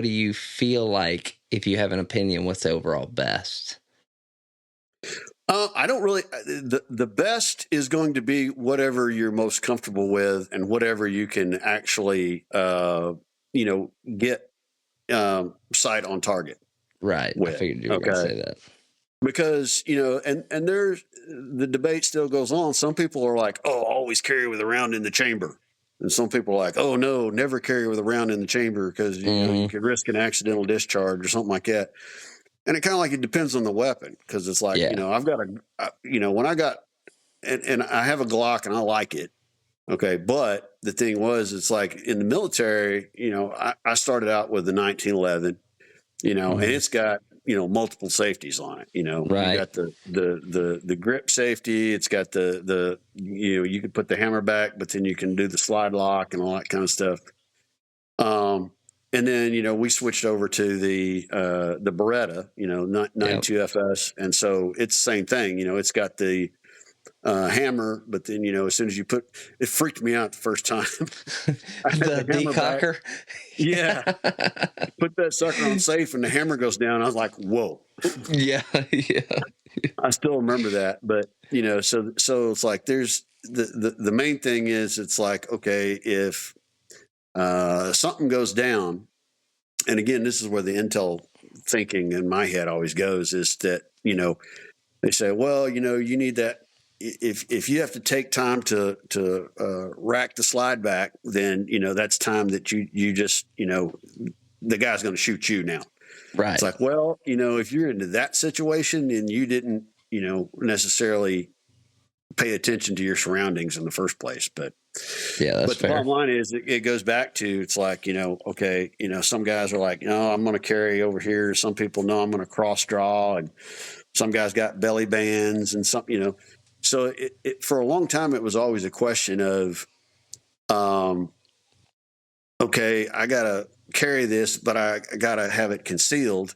you feel like, if you have an opinion, what's the overall best? I don't really. The best is going to be whatever you're most comfortable with, and whatever you can actually, you know, get sight on target. Right. With. I figured you were going to say that. Because, you know, and there's the debate still goes on. Some people are like, oh, always carry with a round in the chamber. And some people are like, oh, no, never carry with a round in the chamber because, you know, you could risk an accidental discharge or something like that. And it kind of like it depends on the weapon, because it's like, you know, I've got you know, when I got, and I have a Glock and I like it. Okay. But the thing was, it's like in the military, you know, I started out with the 1911, you know, and it's got, you know, multiple safeties on it. You know, you got the grip safety. It's got the, you know, you can put the hammer back, but then you can do the slide lock and all that kind of stuff. And then, you know, we switched over to the Beretta, you know, 92FS. And so it's the same thing. You know, it's got the hammer, but then, you know, as soon as you it freaked me out the first time. The decocker. Yeah. Put that sucker on safe and the hammer goes down. I was like, whoa. Yeah. I still remember that. But, you know, so it's like there's the main thing is, it's like, okay, if something goes down, and again, this is where the intel thinking in my head always goes, is that, you know, they say, well, you know, you need that. If you have to take time to rack the slide back, then, you know, that's time that you just, you know, the guy's going to shoot you now. Right. It's like, well, you know, if you're into that situation and you didn't, you know, necessarily pay attention to your surroundings in the first place. But yeah, that's the bottom line is, it goes back to, it's like, you know, okay, you know, some guys are like, no, I'm going to carry over here. Some people know I'm going to cross draw, and some guys got belly bands and some, you know. So it for a long time, it was always a question of, okay, I got to carry this, but I got to have it concealed,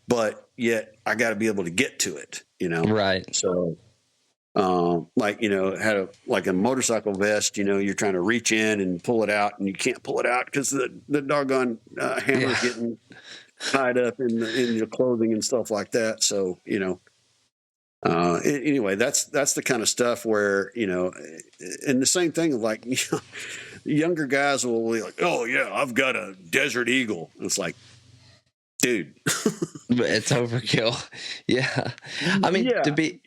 but yet I got to be able to get to it, you know? Right. So like, had a motorcycle vest, you're trying to reach in and pull it out and you can't pull it out because the doggone hammer's getting tied up in your clothing and stuff like that. So, anyway, that's the kind of stuff where, and the same thing, like, younger guys will be like, oh yeah, I've got a Desert Eagle. It's like, dude, But it's overkill. Yeah. I mean, yeah, to be,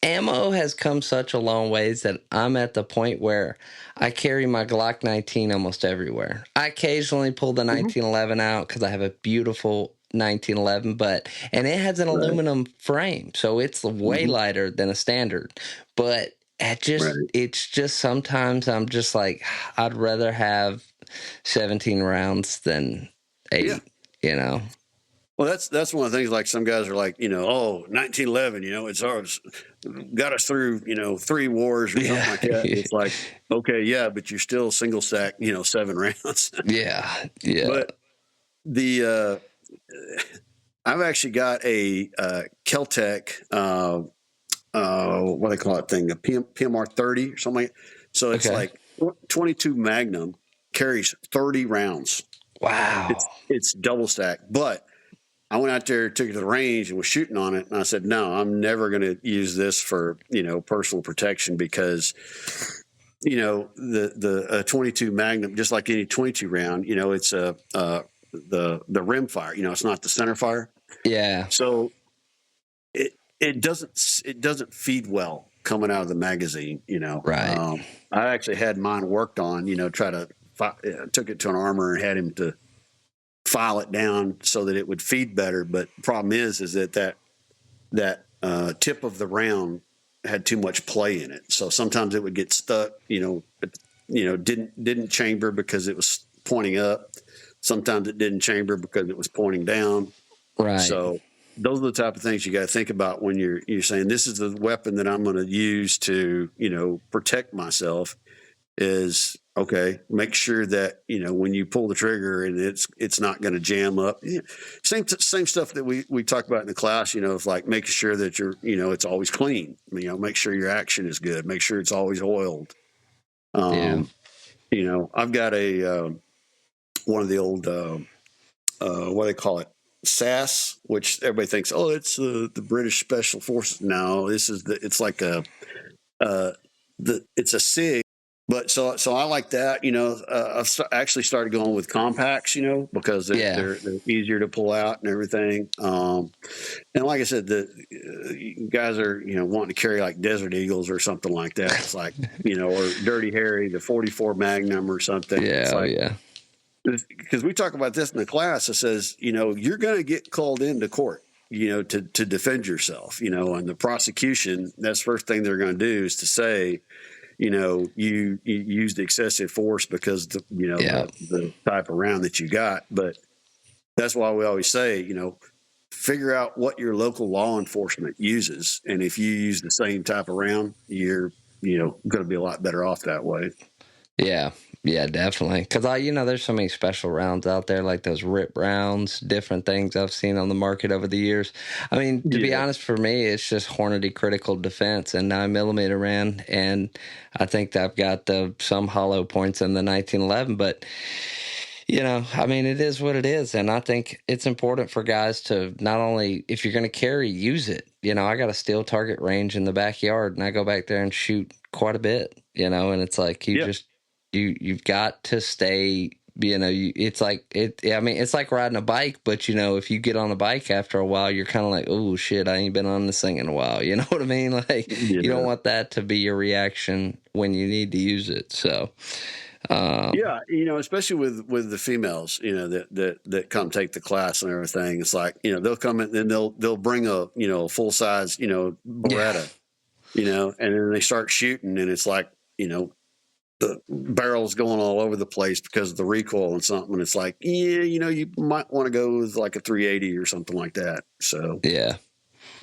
ammo has come such a long ways that I'm at the point where I carry my Glock 19 almost everywhere. I occasionally pull the 1911 out because I have a beautiful 1911, and it has an aluminum frame, so it's way lighter than a standard. But it's just sometimes I'm just like, I'd rather have 17 rounds than 8, Well, that's one of the things. Like, some guys are like, 1911, it's ours, got us through, 3 wars or something like that. It's like, okay, yeah, but you're still single stack, 7 rounds. Yeah. But I've actually got a Keltec, what do they call that thing, a PMR 30 or something like that. So it's like 22 Magnum carries 30 rounds. Wow. It's double stacked, but I went out there, took it to the range, and was shooting on it. And I said, no, I'm never going to use this for, personal protection because, the 22 Magnum, just like any 22 round, it's the rim fire. It's not the center fire. Yeah. So it doesn't feed well coming out of the magazine. Right. I actually had mine worked on. Took it to an armor and had him to file it down so that it would feed better. But the problem is that tip of the round had too much play in it. So sometimes it would get stuck, didn't chamber because it was pointing up. Sometimes it didn't chamber because it was pointing down. Right. So those are the type of things you got to think about when you're saying, this is the weapon that I'm going to use to, protect myself. Is okay. Make sure that when you pull the trigger and it's not going to jam up. Same stuff that we talk about in the class. It's like making sure that it's always clean. Make sure your action is good. Make sure it's always oiled. I've got one of the old what do they call it, SAS, which everybody thinks, oh, it's the British Special Forces. No, it's like it's a SIG. But so I like that, I've actually started going with compacts, because they're easier to pull out and everything. And like I said, the guys are, wanting to carry like Desert Eagles or something like that. It's like, or Dirty Harry, the 44 Magnum or something. Because we talk about this in the class. It says, you're going to get called into court, to defend yourself, and the prosecution, that's the first thing they're going to do is to say, you used excessive force because the type of round that you got. But that's why we always say, figure out what your local law enforcement uses. And if you use the same type of round, you're, going to be a lot better off that way. Yeah. Yeah, definitely. Because there's so many special rounds out there, like those rip rounds, different things I've seen on the market over the years. I mean, to be honest, for me, it's just Hornady Critical Defense and 9mm round, and I think I've got some hollow points in the 1911. But I mean, it is what it is, and I think it's important for guys to not only, if you're going to carry, use it. I got a steel target range in the backyard, and I go back there and shoot quite a bit. And it's like you've got to stay, it's like it's like riding a bike, but if you get on a bike after a while, you're kind of like, oh shit, I ain't been on this thing in a while. You know what I mean? Like, you don't want that to be your reaction when you need to use it. So, especially with the females, that come take the class and everything. It's like, they'll come in and they'll bring a, full size, Beretta, and then they start shooting and it's like, the barrel's going all over the place because of the recoil and something. And it's like, you might want to go with like a 380 or something like that. So you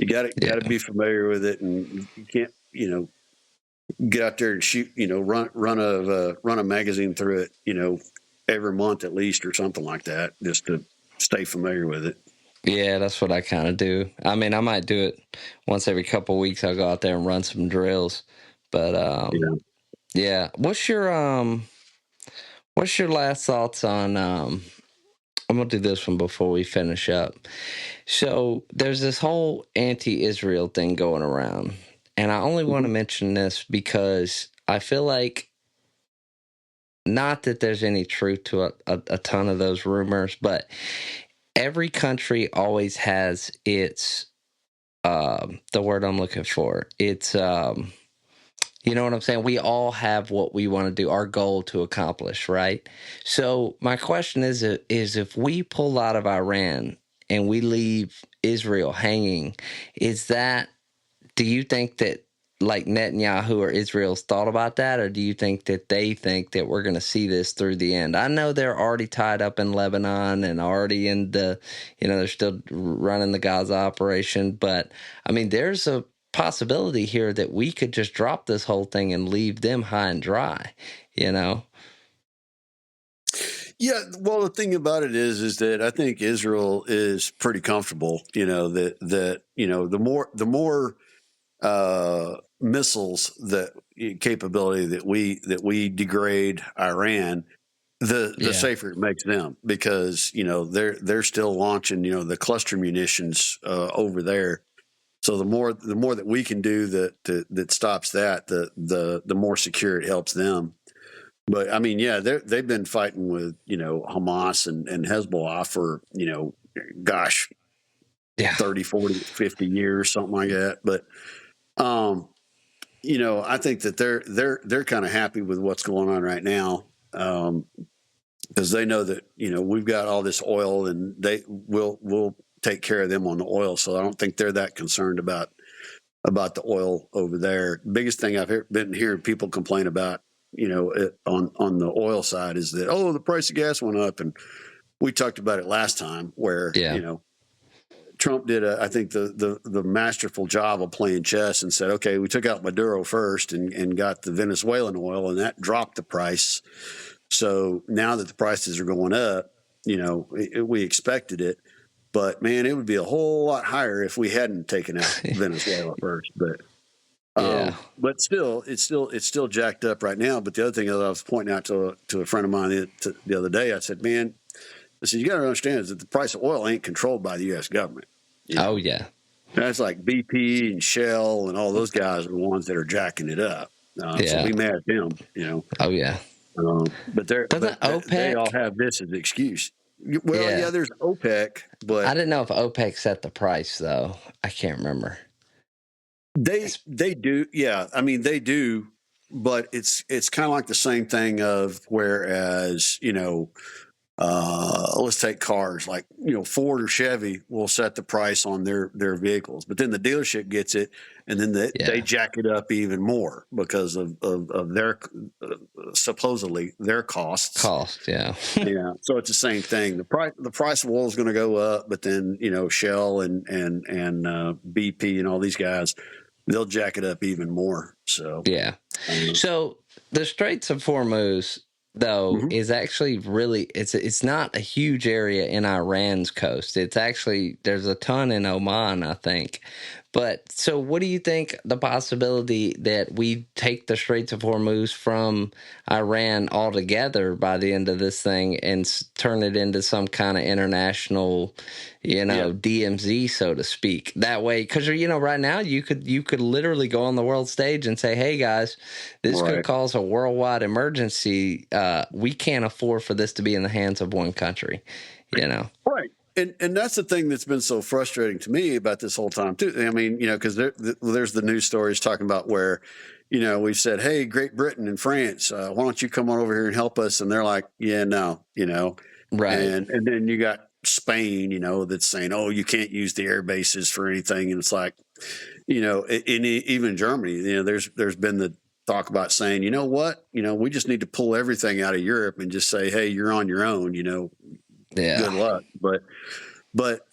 got to be familiar with it, and you can't, get out there and shoot, run a magazine through it, every month at least or something like that, just to stay familiar with it. Yeah, that's what I kind of do. I mean, I might do it once every couple of weeks. I'll go out there and run some drills. But Yeah. yeah, what's your last thoughts on I'm gonna do this one before we finish up. So there's this whole anti-Israel thing going around, and I only want to Mhm. mention this because I feel like, not that there's any truth to a ton of those rumors, but every country always has its the word I'm looking for. It's you know what I'm saying? We all have what we want to do, our goal to accomplish, right? So my question is if we pull out of Iran and we leave Israel hanging, is that, do you think that like Netanyahu or Israel's thought about that, or do you think that they think that we're going to see this through the end? I know they're already tied up in Lebanon and already in the, they're still running the Gaza operation, but I mean, there's a possibility here that we could just drop this whole thing and leave them high and dry, you know? Yeah, well, the thing about it is that I think Israel is pretty comfortable. The more missiles that capability that we degrade Iran, the Yeah. safer it makes them, because they're still launching the cluster munitions over there. So the more that we can do that stops that, the more secure it helps them. But I mean, yeah, they've been fighting with Hamas and Hezbollah for gosh, Yeah. 30, 40, 50 years, something like that. But um, I think that they're kind of happy with what's going on right now, because they know that we've got all this oil, and they will take care of them on the oil. So I don't think they're that concerned about the oil over there. Biggest thing I've been hearing people complain about, on the oil side, is that, oh, the price of gas went up, and we talked about it last time, where Yeah. Trump did I think the masterful job of playing chess and said, okay, we took out Maduro first and got the Venezuelan oil, and that dropped the price. So now that the prices are going up, we expected it, but man, it would be a whole lot higher if we hadn't taken out Venezuela first. Yeah. But still, it's still jacked up right now. But the other thing that I was pointing out to a friend of mine the other day, I said, man, I said, you got to understand is that the price of oil ain't controlled by the U.S. government. Oh, yeah. That's like BP and Shell and all those guys are the ones that are jacking it up. So Yeah. be mad at them. Oh, yeah. But Doesn't they all OPEC? have this as an excuse. Well, yeah, Yeah. there's OPEC, I but didn't know if OPEC set the price though. I can't remember. they do. Yeah, I mean they do, but it's kind of like the same thing of, whereas let's take cars, like Ford or Chevy will set the price on their vehicles, but then the dealership gets it, and then they Yeah. jack it up even more because of their supposedly their costs. Cost. Yeah. Yeah, so it's the same thing. The price of oil is going to go up, but then Shell and BP and all these guys, they'll jack it up even more. So Yeah. um, So the Straits of Hormuz, though, mhm. is actually really, it's not a huge area in Iran's coast. It's actually, there's a ton in Oman, I think. But so what do you think the possibility that we take the Straits of Hormuz from Iran altogether by the end of this thing and turn it into some kind of international, Yeah, DMZ, so to speak? That way, because right now you could literally go on the world stage and say, "Hey guys, this could right. cause a worldwide emergency. We can't afford for this to be in the hands of one country." You know. Right. And that's the thing that's been so frustrating to me about this whole time too. I mean, because there's the news stories talking about where, we've said, hey, Great Britain and France, why don't you come on over here and help us? And they're like, yeah, no, Right. and then you got Spain, that's saying, oh, you can't use the air bases for anything. And it's like, even Germany, there's been the talk about saying, you know what, we just need to pull everything out of Europe and just say, hey, you're on your own, good Yeah. luck. But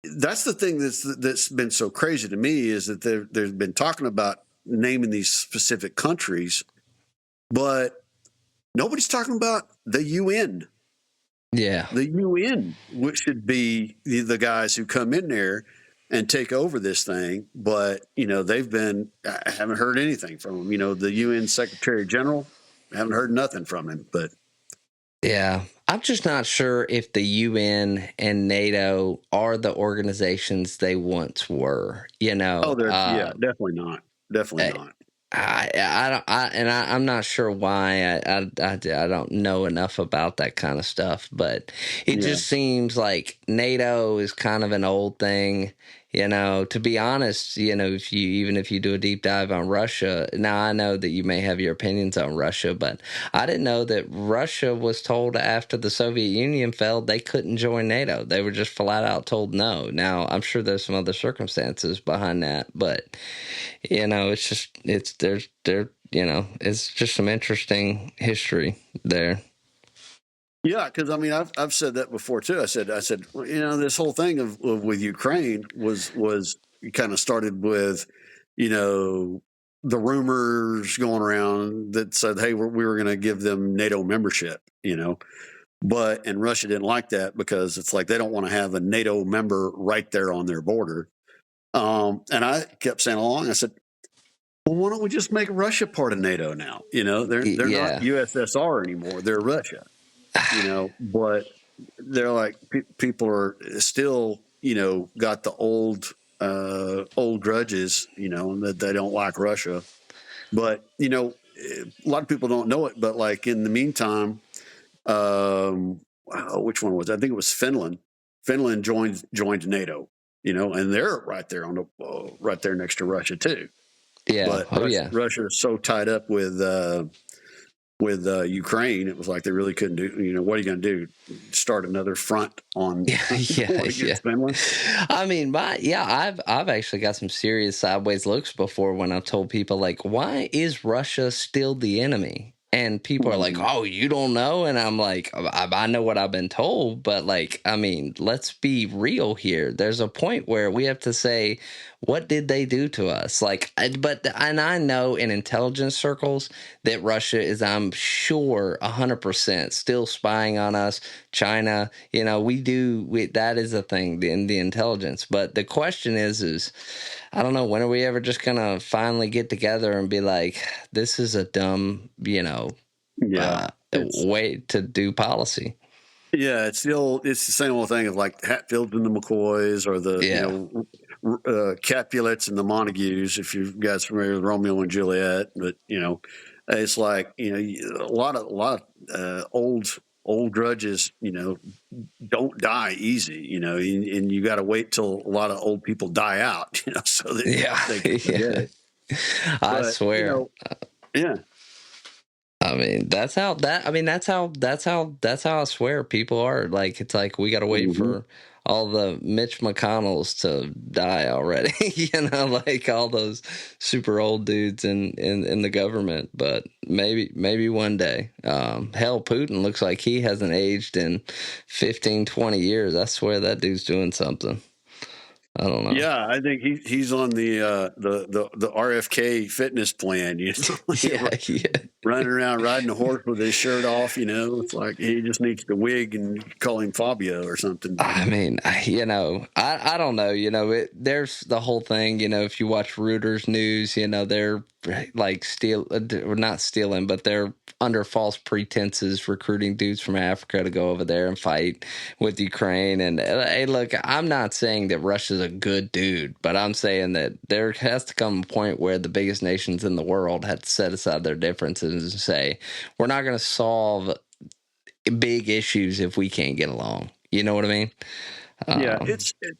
that's the thing that's been so crazy to me, is that they've been talking about naming these specific countries, but nobody's talking about the UN. Yeah. The UN should be the guys who come in there and take over this thing. But, I haven't heard anything from them. The UN Secretary General, I haven't heard nothing from him. But Yeah. I'm just not sure if the UN and NATO are the organizations they once were, definitely not. Definitely not. I'm not sure why. I don't know enough about that kind of stuff, but it just seems like NATO is kind of an old thing. To be honest, if you do a deep dive on Russia, now I know that you may have your opinions on Russia, but I didn't know that Russia was told after the Soviet Union fell they couldn't join NATO. They were just flat out told no. Now I'm sure there's some other circumstances behind that, but it's just some interesting history there. Yeah, because I've said that before too. I said, well, this whole thing of with Ukraine was kind of started with, the rumors going around that said, hey, we were going to give them NATO membership, and Russia didn't like that because it's like they don't want to have a NATO member right there on their border. And I kept saying along, I said, well, why don't we just make Russia part of NATO now? They're not USSR anymore; they're Russia. But they're like people are still, got the old grudges, that they don't like Russia. But a lot of people don't know it. But like in the meantime, which one was it? I think it was Finland. Finland joined NATO, and they're right there on the right there next to Russia too. Yeah, but Russia is so tied up with Ukraine, it was like they really couldn't do. What are you going to do? Start another front on Finland? I mean, I've actually got some serious sideways looks before when I've told people like, why is Russia still the enemy? And people are like, oh, you don't know? And I'm like, I know what I've been told, but like, I mean, let's be real here. There's a point where we have to say, what did they do to us? Like, and I know in intelligence circles that Russia is, I'm sure, 100% still spying on us. China, that is a thing in the intelligence. But the question is, I don't know, when are we ever just going to finally get together and be like, this is a dumb, way to do policy? Yeah, it's the same old thing of like Hatfields and the McCoys or the, Capulets and the Montagues, if you guys are familiar with Romeo and Juliet. But, it's like, a lot of old grudges, don't die easy, and you got to wait till a lot of old people die out, so that they can forget it. I swear. Yeah. I mean, that's how I swear people are. Like, it's like we got to wait for all the Mitch McConnells to die already, like all those super old dudes in the government. But maybe one day. Hell, Putin looks like he hasn't aged in 15, 20 years. I swear that dude's doing something. I don't know. Yeah, I think he's on the RFK fitness plan. Running around riding a horse with his shirt off. It's like he just needs the wig and call him Fabio or something. I mean, I don't know. There's the whole thing. If you watch Reuters news, they're like not stealing, but they're under false pretenses recruiting dudes from Africa to go over there and fight with Ukraine. And hey, look, I'm not saying that Russia's a good dude, but I'm saying that there has to come a point where the biggest nations in the world have to set aside their differences and say, we're not going to solve big issues if we can't get along. You know what I mean? Yeah,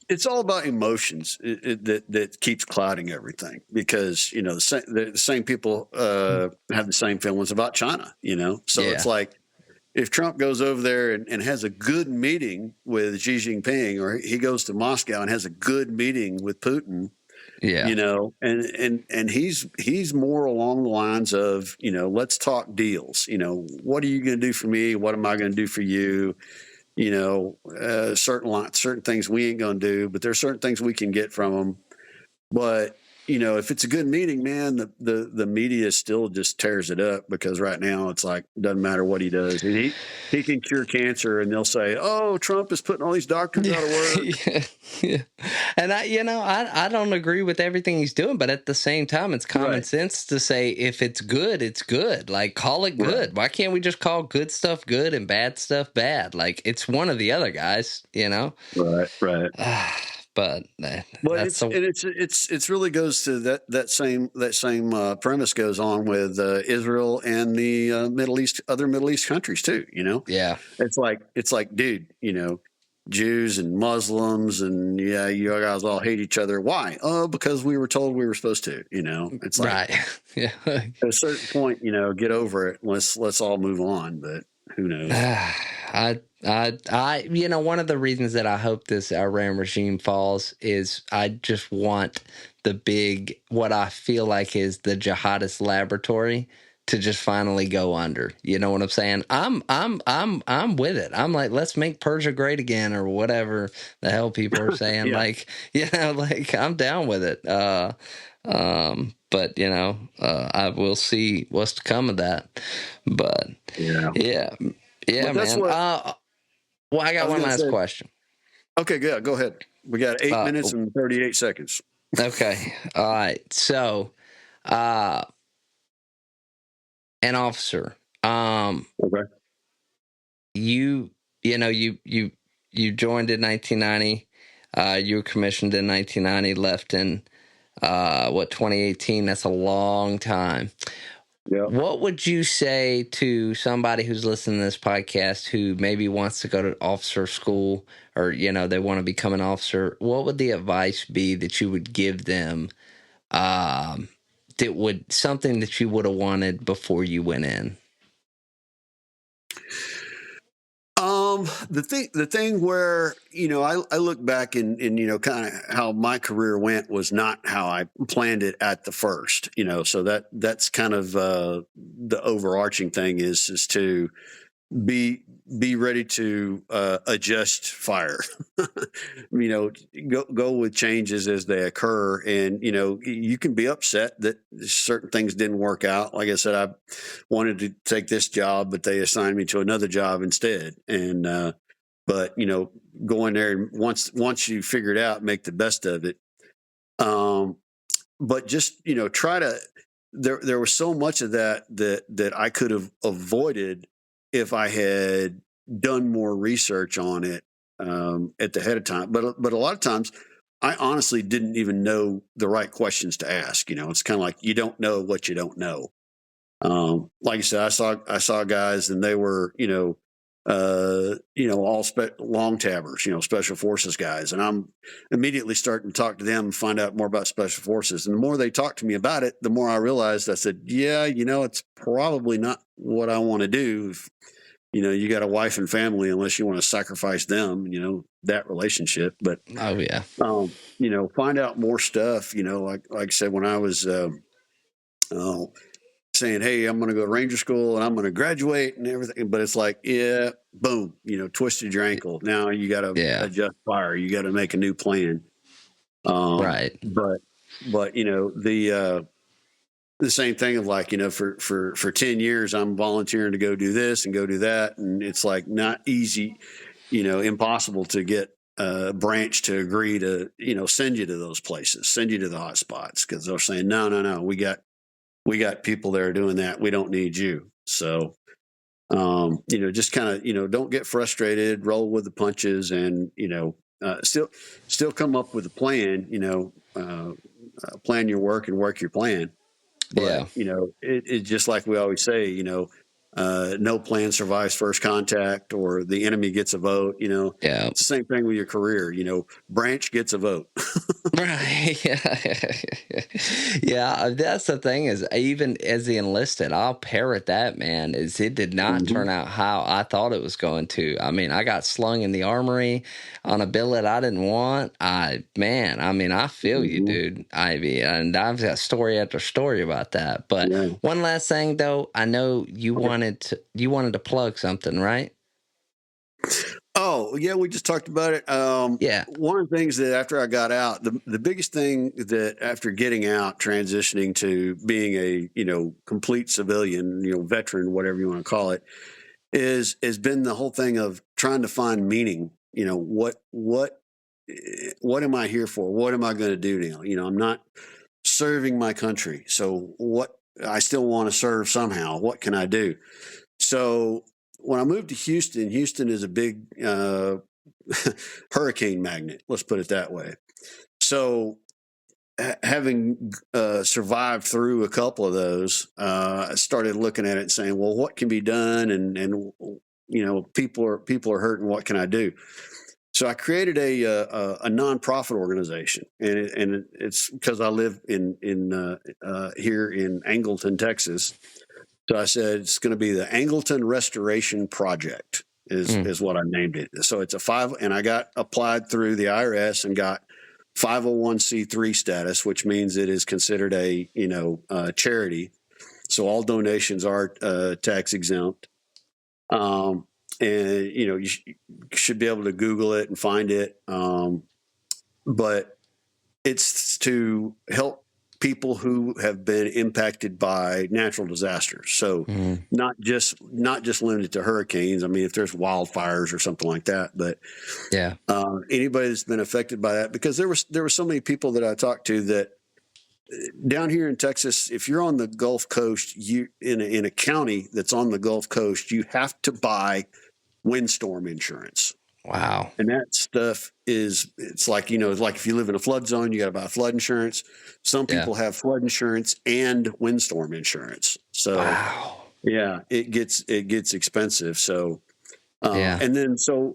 it's all about emotions that keeps clouding everything, because the same people have the same feelings about China. So it's like if Trump goes over there and has a good meeting with Xi Jinping, or he goes to Moscow and has a good meeting with Putin. Yeah, and he's more along the lines of, let's talk deals. What are you going to do for me? What am I going to do for you? Certain things we ain't going to do, but there's certain things we can get from them. But if it's a good meeting, man, the media still just tears it up, because right now it's like, doesn't matter what he does. He can cure cancer, and they'll say, "Oh, Trump is putting all these doctors out of work." Yeah. And I don't agree with everything he's doing, but at the same time, it's common Right. sense to say if it's good, it's good. Like, call it good. Right. Why can't we just call good stuff good and bad stuff bad? Like, it's one or the other, guys. Right. But Well, that's it's really goes to that same premise goes on with Israel and the other Middle East countries too. yeah. It's like, dude, Jews and Muslims, and yeah, you guys all hate each other. Why? Oh, because we were told we were supposed to. It's like, Right. Yeah. at a certain point, get over it. Let's all move on. But who knows? One of the reasons that I hope this Iran regime falls is I just want what I feel like is the jihadist laboratory to just finally go under. You know what I'm saying? I'm with it. I'm like, let's make Persia great again, or whatever the hell people are saying. Yeah. Like I'm down with it. But I will see what's to come of that. But yeah, But that's man. Well, I got one last question. Okay, good. Go ahead. We got 8 minutes and 38 seconds. Okay. All right. So, an officer. Okay. You joined in 1990. You were commissioned in 1990. Left in 2018. That's a long time. Yeah. What would you say to somebody who's listening to this podcast who maybe wants to go to officer school, or they want to become an officer? What would the advice be that you would give them? Something that you would have wanted before you went in? The thing where, I look back and kind of how my career went was not how I planned it at the first, so that's kind of, the overarching thing is to be ready to, adjust fire, go with changes as they occur. And, you can be upset that certain things didn't work out. Like I said, I wanted to take this job, but they assigned me to another job instead. And, but go in there, and once you figure it out, make the best of it. But just try to. There was so much of that I could have avoided if I had done more research on it, at the head of time. But a lot of times, I honestly didn't even know the right questions to ask. It's kind of like you don't know what you don't know. Like I said, I saw guys, and they were all long tabbers, special forces guys. And I'm immediately starting to talk to them and find out more about special forces. And the more they talked to me about it, the more I realized, I said, yeah, it's probably not what I want to do. If, you got a wife and family, unless you want to sacrifice them, that relationship. But, oh yeah. Find out more stuff, like I said, when I was, saying, hey, I'm going to go to Ranger School and I'm going to graduate and everything. But it's like, yeah, boom, twisted your ankle. Now you got to adjust fire. You got to make a new plan. Right. But the same thing of like, for 10 years, I'm volunteering to go do this and go do that. And it's like not easy, impossible to get a branch to agree to, send you to those places, send you to the hot spots. Cause they're saying, no, we got people there doing that. We don't need you. So, just kind of, don't get frustrated, roll with the punches, and, still come up with a plan, plan your work and work your plan. But, it's just like we always say, no plan survives first contact, or the enemy gets a vote. It's the same thing with your career. Branch gets a vote. Right. Yeah. That's the thing, is even as the enlisted, I'll parrot that, man, is it did not turn out how I thought it was going to. I mean, I got slung in the armory on a billet I didn't want. I feel you, dude. And I've got story after story about that. But one last thing though, I know you wanted to plug something, right? Oh, yeah, we just talked about it. Yeah. One of the things that after I got out, the biggest thing that after getting out, transitioning to being a, complete civilian, veteran, whatever you want to call it, has been the whole thing of trying to find meaning. What am I here for? What am I going to do now? I'm not serving my country. So what I still want to serve somehow. What can I do? So when I moved to Houston, Houston is a big hurricane magnet. Let's put it that way. So having survived through a couple of those, I started looking at it and saying, well, what can be done? And people are hurting. What can I do? So I created a nonprofit organization, and it's because I live in here in Angleton, Texas. So I said it's going to be the Angleton Restoration Project is what I named it. So it's and I got applied through the IRS and got 501c3 status, which means it is considered a charity. So all donations are tax exempt. And you should be able to Google it and find it. But it's to help people who have been impacted by natural disasters. So not just limited to hurricanes. I mean, if there's wildfires or something like that, but anybody that's been affected by that, because there were so many people that I talked to that down here in Texas, if you're on the Gulf Coast, you in a county that's on the Gulf Coast, you have to buy windstorm insurance. Wow. And that stuff it's like, it's like if you live in a flood zone, you got to buy flood insurance. Some people have flood insurance and windstorm insurance. So it gets expensive. So, and then, so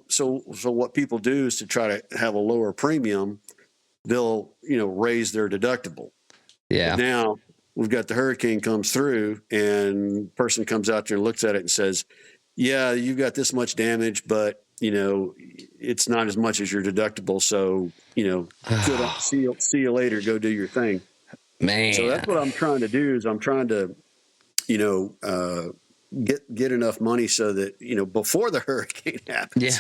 what people do is to try to have a lower premium, they'll, raise their deductible. Yeah. But now we've got the hurricane comes through and person comes out there and looks at it and says, yeah, you've got this much damage, but it's not as much as your deductible. So, see you later. Go do your thing. Man. So that's what I'm trying to do is I'm trying to, get enough money so that, before the hurricane happens. Yeah.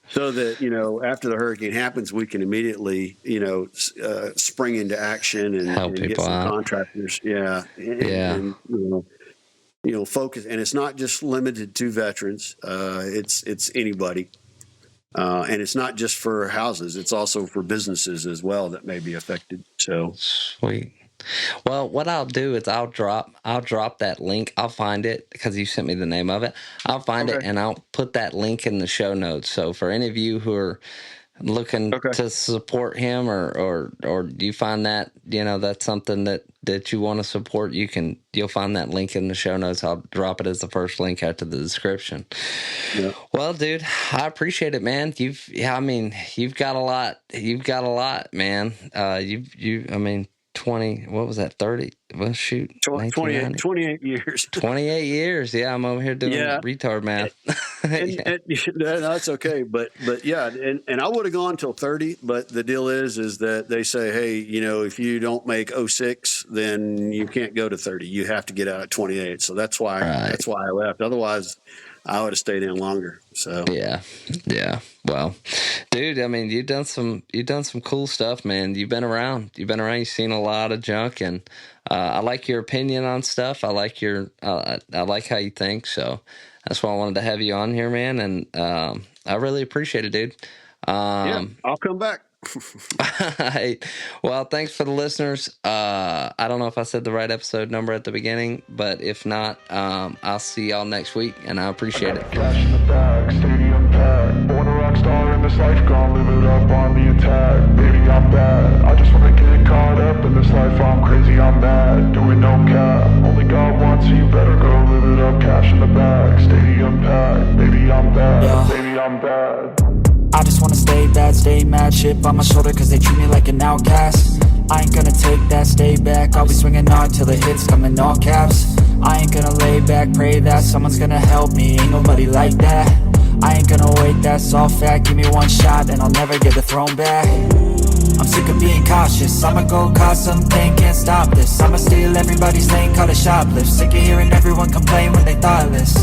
So that, after the hurricane happens, we can immediately, spring into action and help people get some out. Contractors. Yeah. And, focus. And it's not just limited to veterans. It's anybody. And it's not just for houses. It's also for businesses as well that may be affected. So sweet. Well, what I'll do is I'll drop that link. I'll find it because you sent me the name of it. I'll find it and I'll put that link in the show notes. So for any of you who are looking to support him or do you find that, that's something that you want to support, you'll find that link in the show notes. I'll drop it as the first link out to the description. Yeah. Well, dude, I appreciate it, man. You've got a lot, man. 20, what was that, 30? Well, shoot. 28 years. 28 years. Yeah, I'm over here doing retard math. And that's okay. But yeah, and I would have gone till 30, but the deal is that they say, hey, if you don't make 06, then you can't go to 30. You have to get out at 28. So that's why I left. Otherwise, I would have stayed in longer. So yeah. Well, dude, you've done some cool stuff, man. You've been around. You've seen a lot of junk, and I like your opinion on stuff. I like I like how you think. So that's why I wanted to have you on here, man. And I really appreciate it, dude. I'll come back. Hey, well, thanks for the listeners. I don't know if I said the right episode number at the beginning, but if not, I'll see y'all next week, and I appreciate it. Cash in the bag, stadium packed. Born a rock star in this life, gonna live it up on the attack. Baby, I'm bad. I just wanna get caught up in this life. I'm crazy, I'm mad. Doing no cap. Only God wants you, better go live it up. Cash in the bag, stadium packed. Baby, I'm bad. Baby, I'm bad. I just wanna stay bad, stay mad, chip on my shoulder cause they treat me like an outcast. I ain't gonna take that, stay back, I'll be swinging hard till the hits come in all caps. I ain't gonna lay back, pray that someone's gonna help me, ain't nobody like that. I ain't gonna wait, that's all fact, give me one shot and I'll never get the throne back. I'm sick of being cautious, I'ma go cause something, can't stop this. I'ma steal everybody's lane, call it shoplift. Sick of hearing everyone complain when they thoughtless.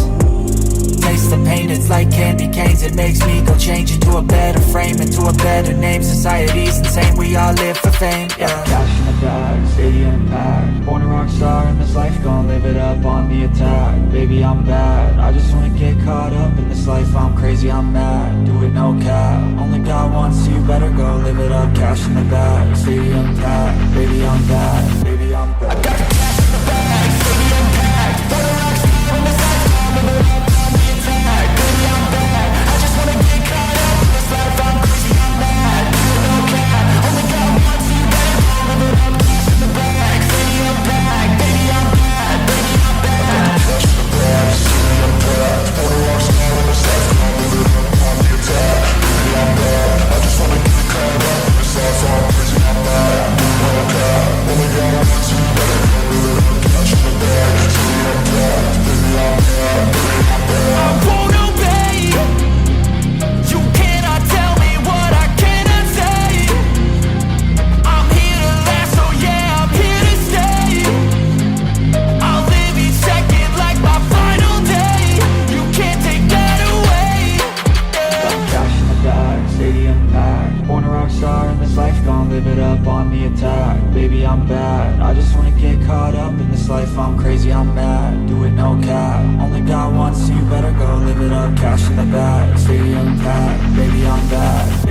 taste the pain. It's like candy canes, it makes me go change into a better frame, into a better name. Society's insane, we all live for fame, yeah. Cash in the bag, stadium packed. Born a rock star in this life, gon' live it up on the attack. Baby, I'm bad, I just wanna get caught up in this life. I'm crazy, I'm mad, do it no cap. Only God wants you, better go live it up. Cash in the bag, stadium packed. Baby, I'm bad, baby, I'm bad. I got the cash in the bag, stadium packed. Born a rock star in this life, gon' live it up on the attack. Baby, I'm bad, I just wanna get caught up in this life. I'm crazy, I'm mad, do it no cap. Only God wants you, better go live it up. Cash in the bag, stadium packed. Baby, I'm bad, baby, I'm bad. Cash in the bag, stadium packed. Born a rock star in this life, gon' live it up on the attack. Baby, I'm bad, I just wanna get caught up in this life. I'm crazy, I'm mad, do it no cap. Only God wants you, better go live it up. Cash in the bag, stadium packed. Baby, I'm bad, baby, I'm bad. I won't obey. You cannot tell me what I cannot say. I'm here to last, so yeah, I'm here to stay. I'll live each second like my final day. You can't take that away. Got cash in the bag, stadium packed. Born a rock star in this life, gon' live it up on the attack. Baby, I'm bad, I just wanna get caught up in this life. I'm crazy, I'm mad, do it no cap. Only God wants you, better go live it up. Cash in the bag, stadium packed. Baby, I'm bad.